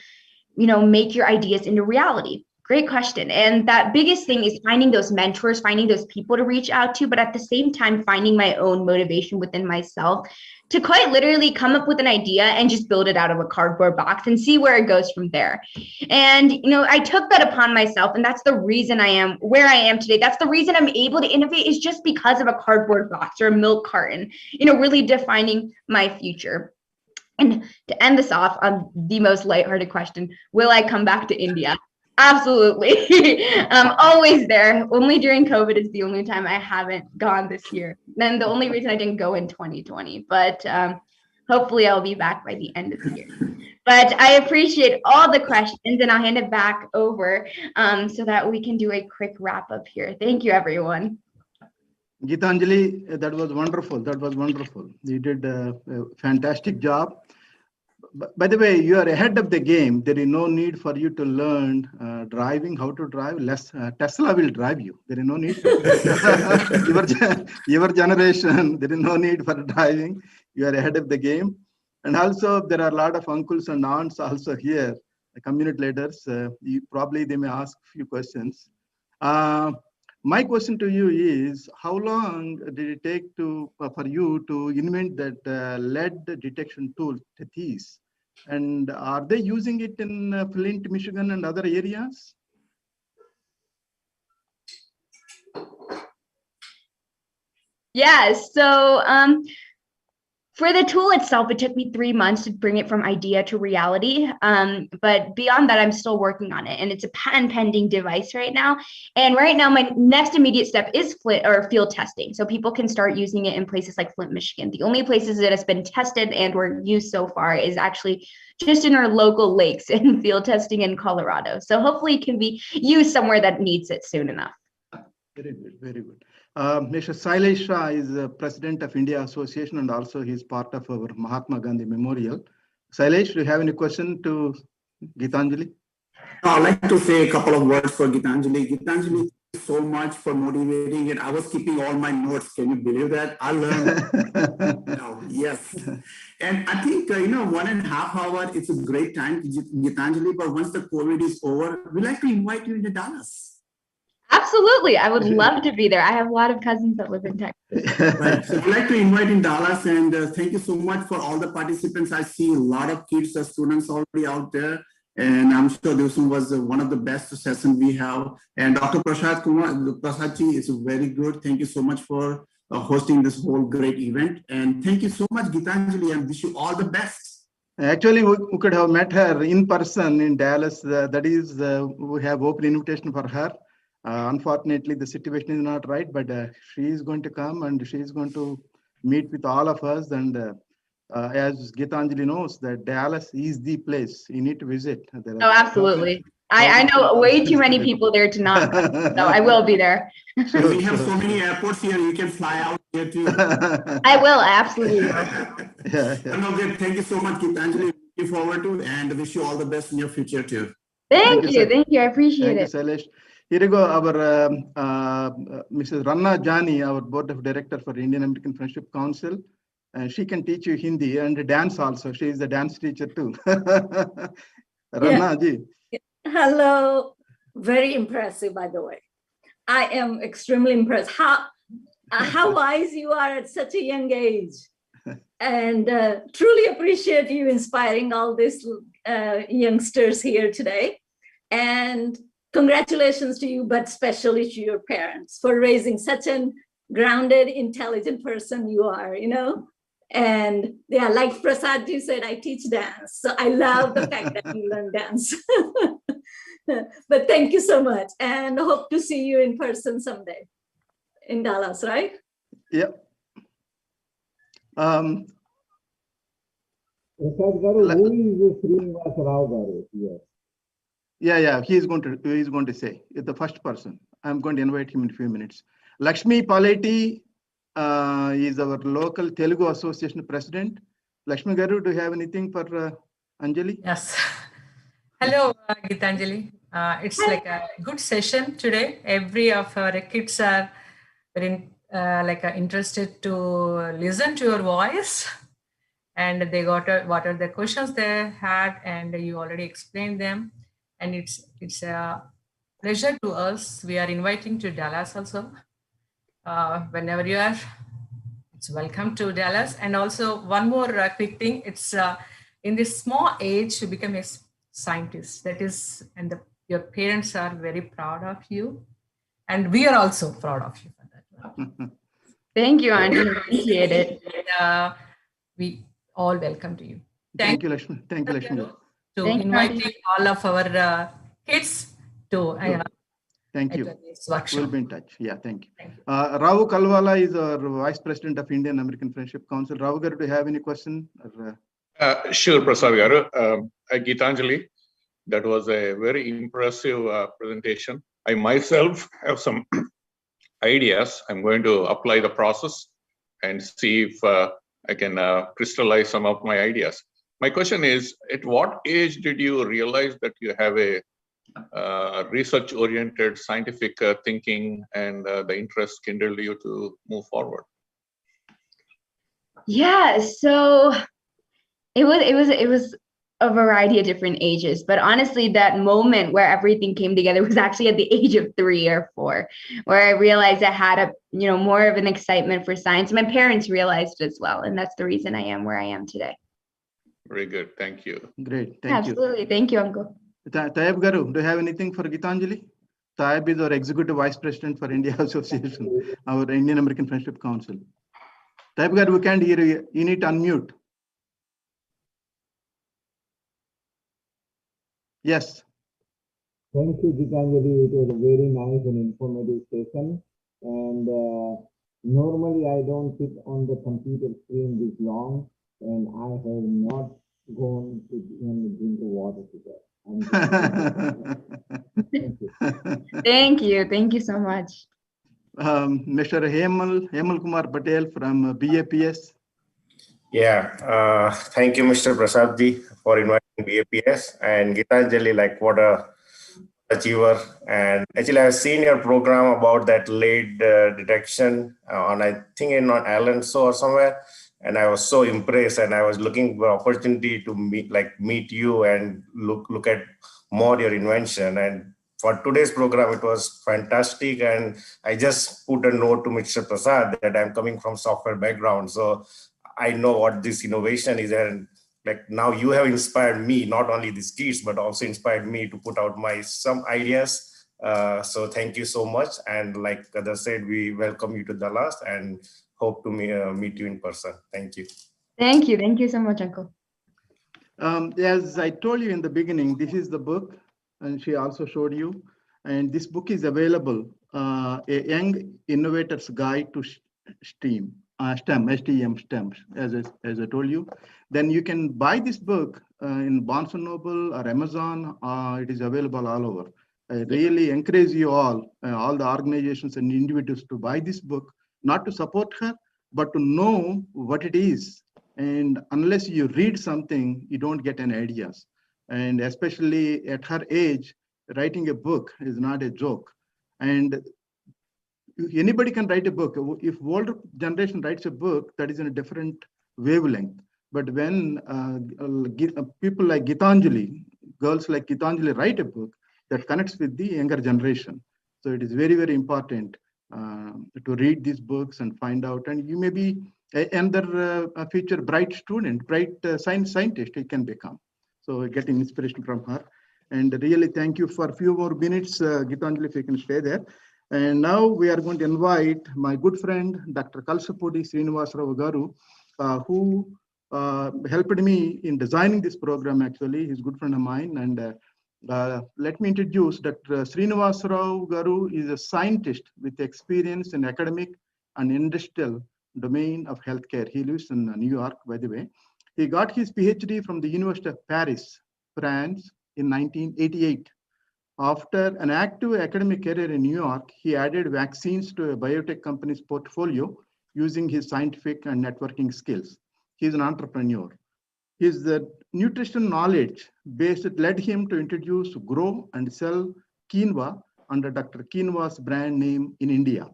make your ideas into reality? Great question. And that biggest thing is finding those mentors, finding those people to reach out to, but at the same time, finding my own motivation within myself to quite literally come up with an idea and just build it out of a cardboard box and see where it goes from there. And, I took that upon myself, and that's the reason I am where I am today. That's the reason I'm able to innovate, is just because of a cardboard box or a milk carton, really defining my future. And to end this off on the most lighthearted question, will I come back to India? Absolutely. I'm always there. Only during COVID is the only time I haven't gone this year. Then the only reason I didn't go in 2020, but hopefully I'll be back by the end of the year. But I appreciate all the questions, and I'll hand it back over so that we can do a quick wrap up here. Thank you, everyone. Gitanjali, that was wonderful. That was wonderful. You did a fantastic job. By the way, you are ahead of the game. There is no need for you to learn driving, how to drive. Tesla will drive you. There is no need. Your generation, there is no need for driving. You are ahead of the game. And also, there are a lot of uncles and aunts also here, the community leaders. They may ask a few questions. My question to you is, how long did it take for you to invent that lead detection tool, TETHIS? And are they using it in Flint, Michigan and other areas? Yes. So for the tool itself, it took me 3 months to bring it from idea to reality. But beyond that, I'm still working on it, and it's a patent pending device right now. And right now, my next immediate step is field testing. So people can start using it in places like Flint, Michigan. The only places that it's been tested and were used so far is actually just in our local lakes and field testing in Colorado. So hopefully it can be used somewhere that needs it soon enough. Very good, very good. Mr. Sailesh Shah is the president of India Association, and also he's part of our Mahatma Gandhi Memorial. Sailesh, do you have any question to Gitanjali? I'd like to say a couple of words for Gitanjali. Gitanjali, thank you so much for motivating it. I was keeping all my notes. Can you believe that? I learned. Yes. And I think, 1.5 hours, it's a great time, Gitanjali, but once the COVID is over, we'd like to invite you into Dallas. Absolutely. I would love to be there. I have a lot of cousins that live in Texas. Right. So I'd like to invite in Dallas, and thank you so much for all the participants. I see a lot of kids, students already out there, and I'm sure this one was one of the best sessions we have. And Dr. Prasadji is very good. Thank you so much for hosting this whole great event. And thank you so much, Gitanjali, and wish you all the best. Actually, we could have met her in person in Dallas. That is, we have open invitation for her. Unfortunately, the situation is not right, but she is going to come and she is going to meet with all of us. And as Gitanjali knows, that Dallas is the place you need to visit. There Oh, are absolutely. I know way too many people there to not come, so I will be there. And we have so many airports here, you can fly out here too. I will, I absolutely will. No, good. Thank you so much, Gitanjali. Looking forward to and wish you all the best in your future too. Thank you, sir. thank you. I appreciate Thank you, it. Sailesh. Here you go, our Mrs. Ranna Jani, our Board of Director for Indian American Friendship Council. She can teach you Hindi and dance also. She is a dance teacher too. Ranna ji. Hello. Very impressive, by the way. I am extremely impressed. How wise you are at such a young age. And truly appreciate you inspiring all these youngsters here today. And congratulations to you, but especially to your parents for raising such a grounded, intelligent person you are, you know? And yeah, like Prasad ji said, I teach dance. So I love the fact that you learn dance. But thank you so much. And hope to see you in person someday in Dallas, right? Yep. Prasad Garu, who is Srinivas Rao Garu here? Yeah, he is going to say the first person. I'm going to invite him in a few minutes. Lakshmi Paleti is our local Telugu Association president. Lakshmi Garu, do you have anything for Anjali? Yes. Hello, Gitanjali. It's like a good session today. Every of our kids are very interested to listen to your voice, and they got what are the questions they had, and you already explained them. And it's a pleasure to us. We are inviting to Dallas also. Whenever you are, it's welcome to Dallas. And also one more quick thing. It's in this small age to become a scientist. That is, and your parents are very proud of you. And we are also proud of you for that. Thank you, Anjali. Appreciate it. And, we all welcome to you. Thank you, Lakshmi. Thank you, Lakshmi. To Thank you, inviting all of our kids to thank you. This workshop. We'll be in touch. Yeah, thank you. Rao Kalwala is our Vice President of Indian American Friendship Council. Rao Garu, do you have any question? Sure, Prasad Garu. Gitanjali, that was a very impressive presentation. I myself have some ideas. I'm going to apply the process and see if I can crystallize some of my ideas. My question is, at what age did you realize that you have a research-oriented scientific thinking and the interest kindled you to move forward? Yeah, so it was a variety of different ages, but honestly, that moment where everything came together was actually at the age of 3 or 4, where I realized I had more of an excitement for science. My parents realized it as well, and that's the reason I am where I am today. Very good. Thank you. Great. Thank you. Absolutely. Thank you, Uncle. Taib Garu, do you have anything for Gitanjali? Taib is our Executive Vice President for India Association, our Indian American Friendship Council. Taib Garu, we can't hear you. You need to unmute. Yes. Thank you, Gitanjali. It was a very nice and informative session. And normally I don't sit on the computer screen this long, and I have not gone to even drink water today. Thank you. Thank you. Thank you so much. Mr. Hemal Kumar Patel from BAPS. Yeah, thank you, Mr. Prasadji, for inviting BAPS, and Gitanjali, like what a achiever. And actually, I've seen your program about that late detection on, I think, in Alonso or somewhere, and I was so impressed, and I was looking for opportunity to meet you and look at more your invention. And for today's program, it was fantastic, and I just put a note to Mr. Prasad that I'm coming from software background, so I know what this innovation is, and like now you have inspired me, not only these kids, but also inspired me to put out some ideas. So thank you so much. And like others said, we welcome you to Dallas and hope to meet you in person. Thank you. Thank you. Thank you so much, Uncle. As I told you in the beginning, this is the book, and she also showed you. And this book is available, A Young Innovator's Guide to STEM, as I told you. Then you can buy this book in Barnes & Noble or Amazon. It is available all over. I really encourage you all the organizations and individuals to buy this book, not to support her, but to know what it is. And unless you read something, you don't get any ideas. And especially at her age, writing a book is not a joke. And anybody can write a book. If older generation writes a book, that is in a different wavelength. But when people like Gitanjali, girls like Gitanjali write a book that connects with the younger generation. So it is very, very important to read these books and find out. And you may be another future bright student, bright scientist you can become. So getting inspiration from her. And really thank you for a few more minutes, Gitanjali, if you can stay there. And now we are going to invite my good friend, Dr. Kalsapudi Srinivas Rao Garu, who helped me in designing this program, actually. He's a good friend of mine. And let me introduce Dr. Srinivas Rao Garu is a scientist with experience in academic and industrial domain of healthcare. He lives in New York, by the way. He got his PhD from the University of Paris, France in 1988. After an active academic career in New York, he added vaccines to a biotech company's portfolio using his scientific and networking skills. He's an entrepreneur. His nutrition knowledge base led him to introduce, grow, and sell quinoa under Dr. Quinoa's brand name in India.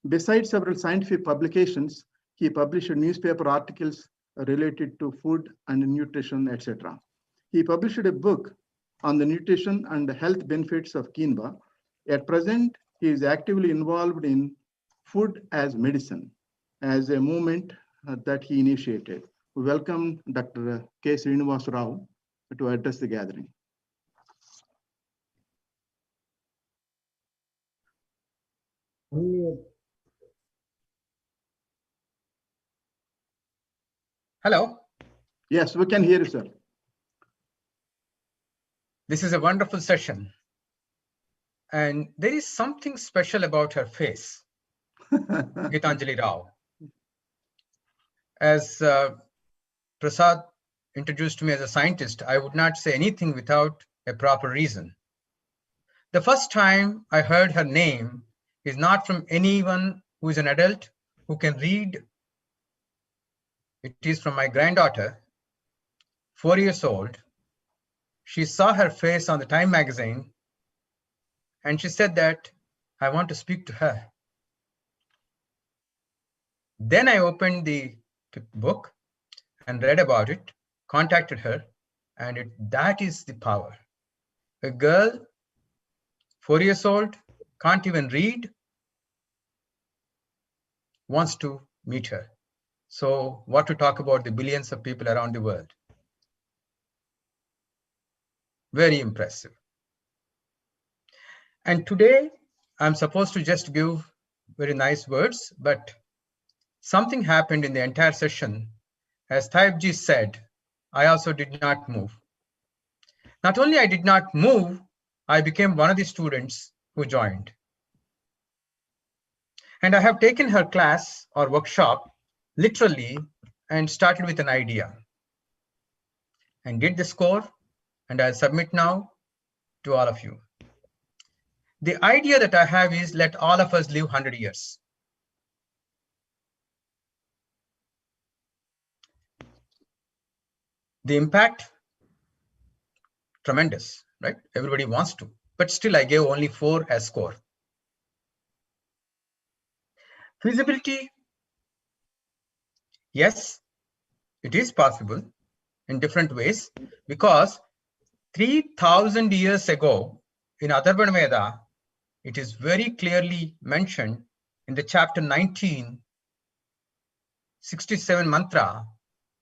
Besides several scientific publications, he published newspaper articles related to food and nutrition, etc. He published a book on the nutrition and the health benefits of quinoa. At present, he is actively involved in food as medicine, as a movement that he initiated. We welcome Dr. K. Srinivas Rao to address the gathering. Hello. Yes, we can hear you, sir. This is a wonderful session. And there is something special about her face, Gitanjali Rao. As Prasad introduced me as a scientist, I would not say anything without a proper reason. The first time I heard her name is not from anyone who is an adult who can read. It is from my granddaughter, 4 years old. She saw her face on the Time magazine and she said that I want to speak to her. Then I opened the book and read about it, contacted her, and that is the power. A girl, 4 years old, can't even read, wants to meet her. So what to talk about the billions of people around the world? Very impressive. And today I'm supposed to just give very nice words, but something happened in the entire session. As Taibji said, I also did not move. Not only I did not move, I became one of the students who joined. And I have taken her class or workshop literally and started with an idea and did the score, and I'll submit now to all of you. The idea that I have is let all of us live 100 years. The impact, tremendous, right? Everybody wants to, but still I gave only 4 as score. Feasibility, yes, it is possible in different ways, because 3,000 years ago in Atharvana Veda, it is very clearly mentioned in the chapter 19, 67 mantra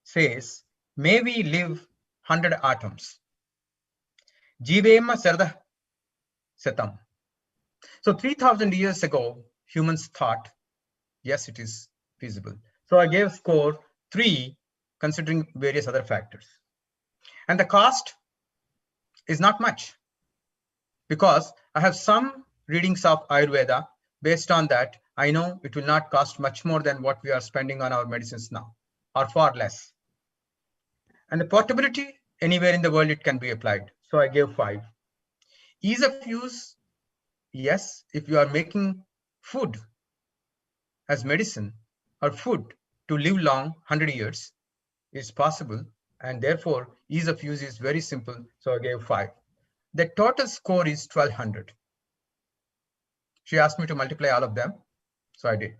says, may we live 100 atoms. Jivema sarda satam. So 3,000 years ago, humans thought, yes, it is feasible. So I gave score 3, considering various other factors. And the cost is not much, because I have some readings of Ayurveda. Based on that, I know it will not cost much more than what we are spending on our medicines now, or far less. And the portability, anywhere in the world it can be applied. So I gave 5. Ease of use, yes, if you are making food as medicine or food to live long, 100 years, is possible. And therefore, ease of use is very simple. So I gave 5. The total score is 1200. She asked me to multiply all of them. So I did.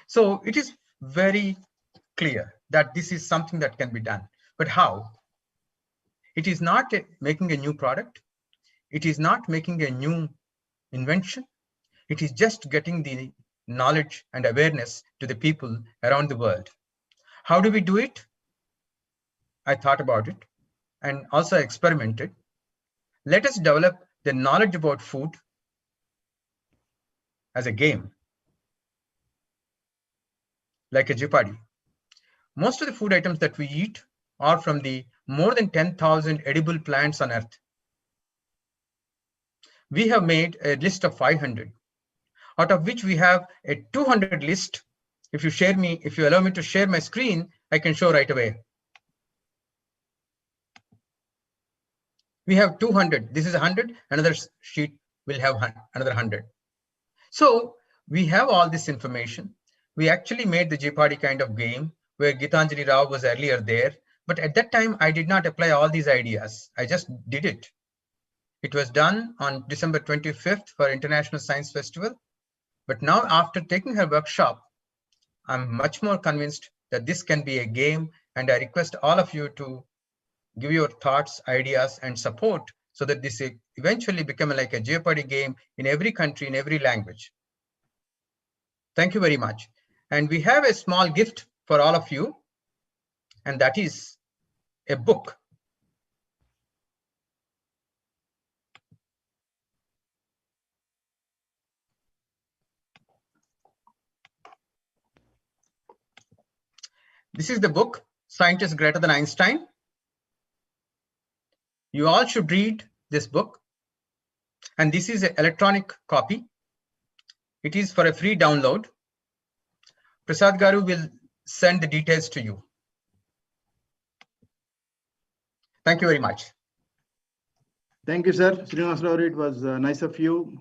So it is very clear that this is something that can be done. But how? It is not making a new product. It is not making a new invention. It is just getting the knowledge and awareness to the people around the world. How do we do it? I thought about it and also experimented. Let us develop the knowledge about food as a game, like a Jeopardy. Most of the food items that we eat are from the more than 10,000 edible plants on earth. We have made a list of 500, out of which we have a 200 list. If you allow me to share my screen, I can show right away. We have 200. This is 100. Another sheet will have another 100. So we have all this information. We actually made the Jeopardy kind of game where Gitanjali Rao was earlier there. But at that time, I did not apply all these ideas. I just did it. It was done on December 25th for International Science Festival. But now, after taking her workshop, I'm much more convinced that this can be a game. And I request all of you to give your thoughts, ideas, and support so that this eventually become like a Jeopardy game in every country, in every language. Thank you very much. And we have a small gift for all of you, and that is a book. This is the book, Scientists Greater Than Einstein. You all should read this book. And this is an electronic copy. It is for a free download. Prasad Garu will send the details to you. Thank you very much. Thank you, sir. Srinivas Rao, it was nice of you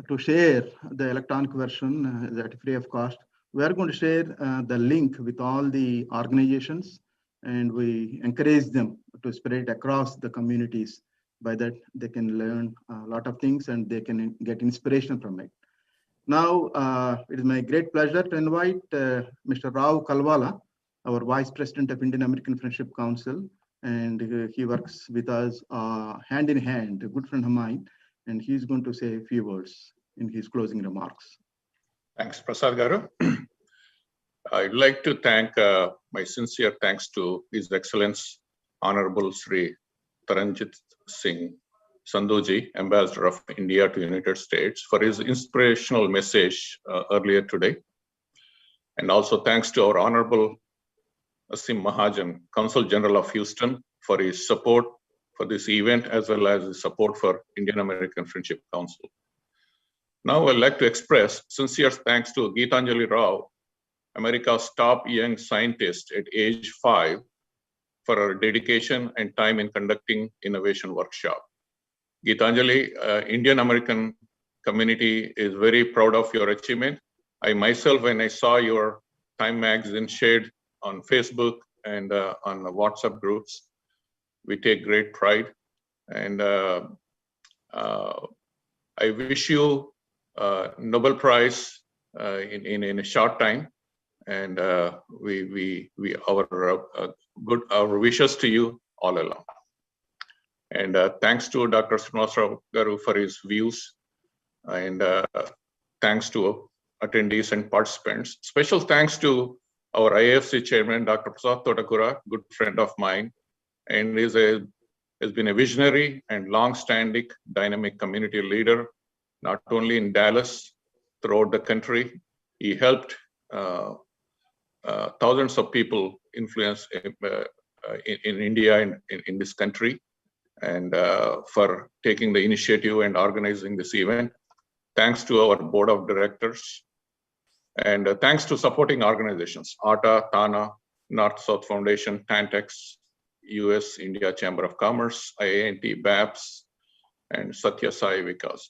to share the electronic version that free of cost. We are going to share the link with all the organizations, and we encourage them to spread it across the communities. By that, they can learn a lot of things and they can get inspiration from it. Now, it is my great pleasure to invite Mr. Rao Kalwala, our Vice President of Indian American Friendship Council, and he works with us hand in hand, a good friend of mine, and he's going to say a few words in his closing remarks. Thanks, Prasad Garu. I'd like to thank my sincere thanks to His Excellence Honorable Sri Taranjit Singh Sandhuji, Ambassador of India to United States, for his inspirational message earlier today. And also thanks to our Honorable Asim Mahajan, Consul General of Houston, for his support for this event, as well as his support for Indian American Friendship Council. Now I'd like to express sincere thanks to Gitanjali Rao, America's top young scientist at age 5, for her dedication and time in conducting innovation workshop. Gitanjali, Indian American community is very proud of your achievement. I myself, when I saw your Time magazine shared on Facebook and on the WhatsApp groups, we take great pride. And I wish you Nobel Prize in a short time. And our wishes to you all along. And thanks to Dr. Srinivas Rao Garu for his views, and thanks to attendees and participants. Special thanks to our IAFC chairman, Dr. Prasad Totakura, good friend of mine, and has been a visionary and long-standing dynamic community leader, not only in Dallas, throughout the country. He helped thousands of people influence in India and in this country, and for taking the initiative and organizing this event. Thanks to our board of directors, and thanks to supporting organizations, ATA, TANA, North-South Foundation, Tantex, US India Chamber of Commerce, IANT, BAPS, and Satya Sai Vikas.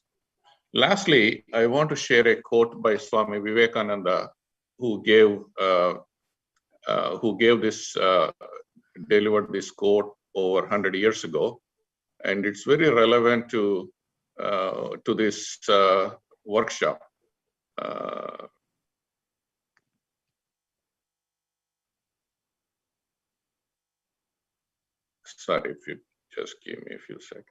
Lastly, I want to share a quote by Swami Vivekananda, who delivered this quote over 100 years ago, and it's very relevant to this workshop. Sorry, if you just give me a few seconds.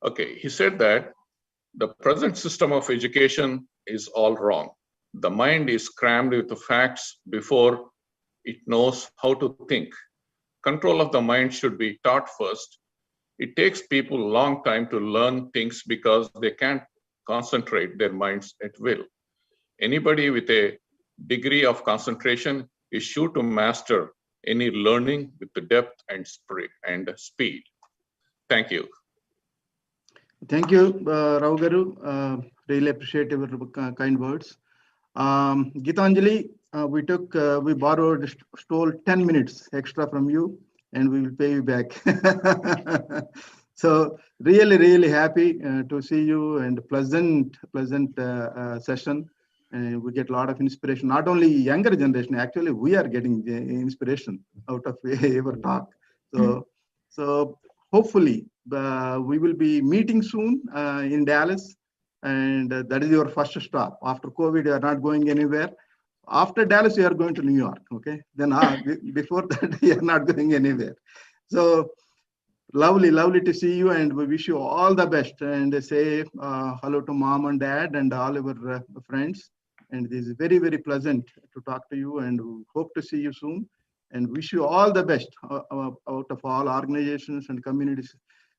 Okay, he said that the present system of education is all wrong. The mind is crammed with the facts before it knows how to think. Control of the mind should be taught first. It takes people a long time to learn things because they can't concentrate their minds at will. Anybody with a degree of concentration is sure to master any learning with the depth and speed. Thank you. Thank you, Rao Garu. Really appreciate your kind words. Gitanjali, we stole 10 minutes extra from you, and we will pay you back. So really happy to see you, and pleasant session. And we get a lot of inspiration, not only younger generation, actually we are getting the inspiration out of your talk. So hopefully we will be meeting soon in Dallas, and that is your first stop. After COVID, you are not going anywhere. After Dallas, you are going to New York, okay? Then before that, you are not going anywhere. So lovely to see you, and we wish you all the best, and say hello to mom and dad and all our friends. And it is very pleasant to talk to you, and we hope to see you soon, and wish you all the best out of all organizations and communities.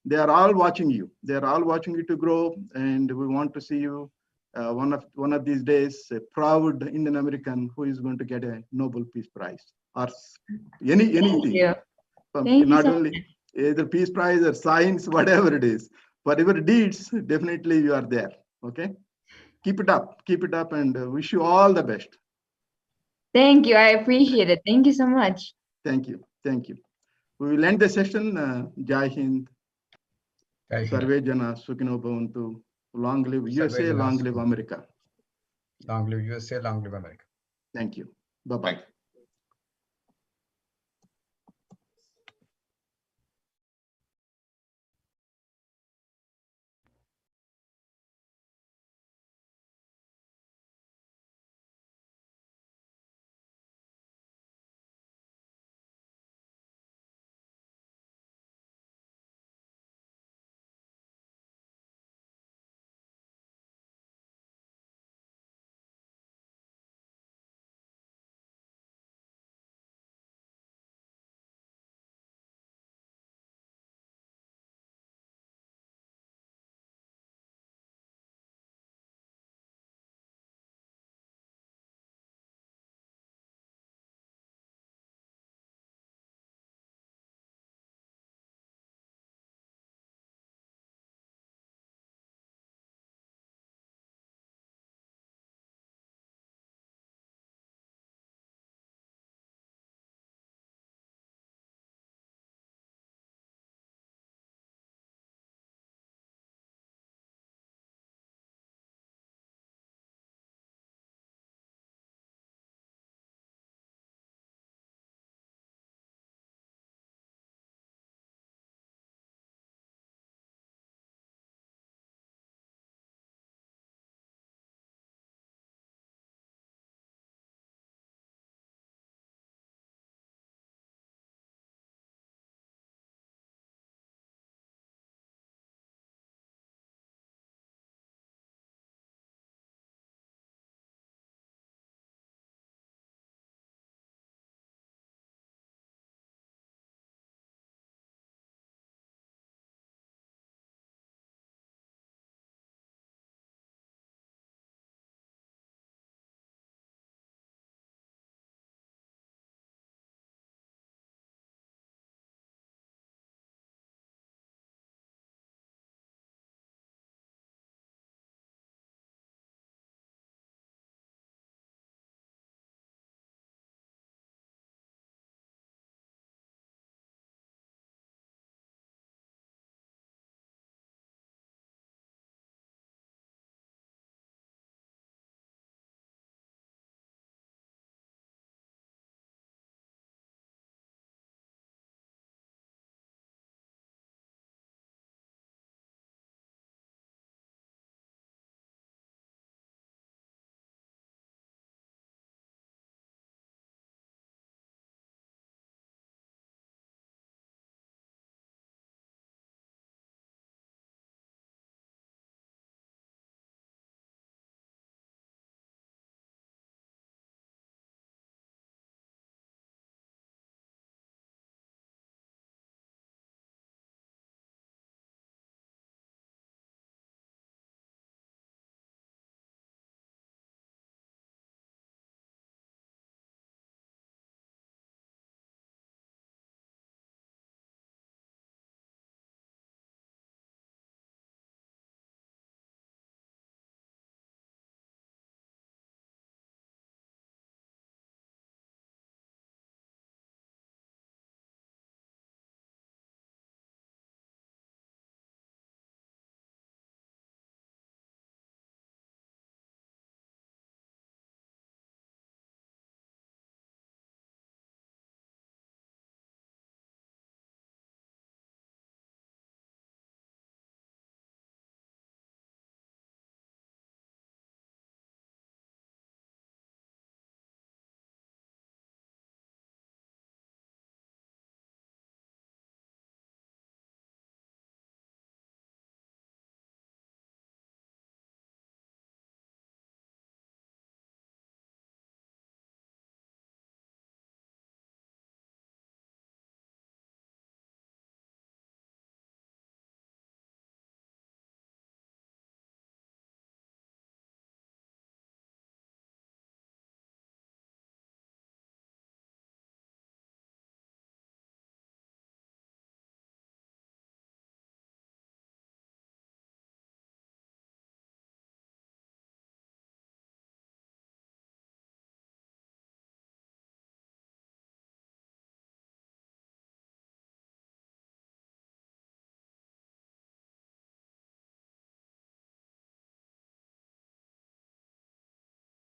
They are all watching you. They are all watching you to grow, and we want to see you one of these days, a proud Indian American who is going to get a Nobel Peace Prize or anything. Not only either Peace Prize or science, whatever it is. Whatever deeds, definitely you are there. Okay. Keep it up, and wish you all the best. Thank you. I appreciate it. Thank you so much. Thank you. We will end the session. Jai Hind. Sarve Jana Sukhino Bhavantu. Long live USA, long live America. Long live USA, long live America. Thank you. Bye-bye.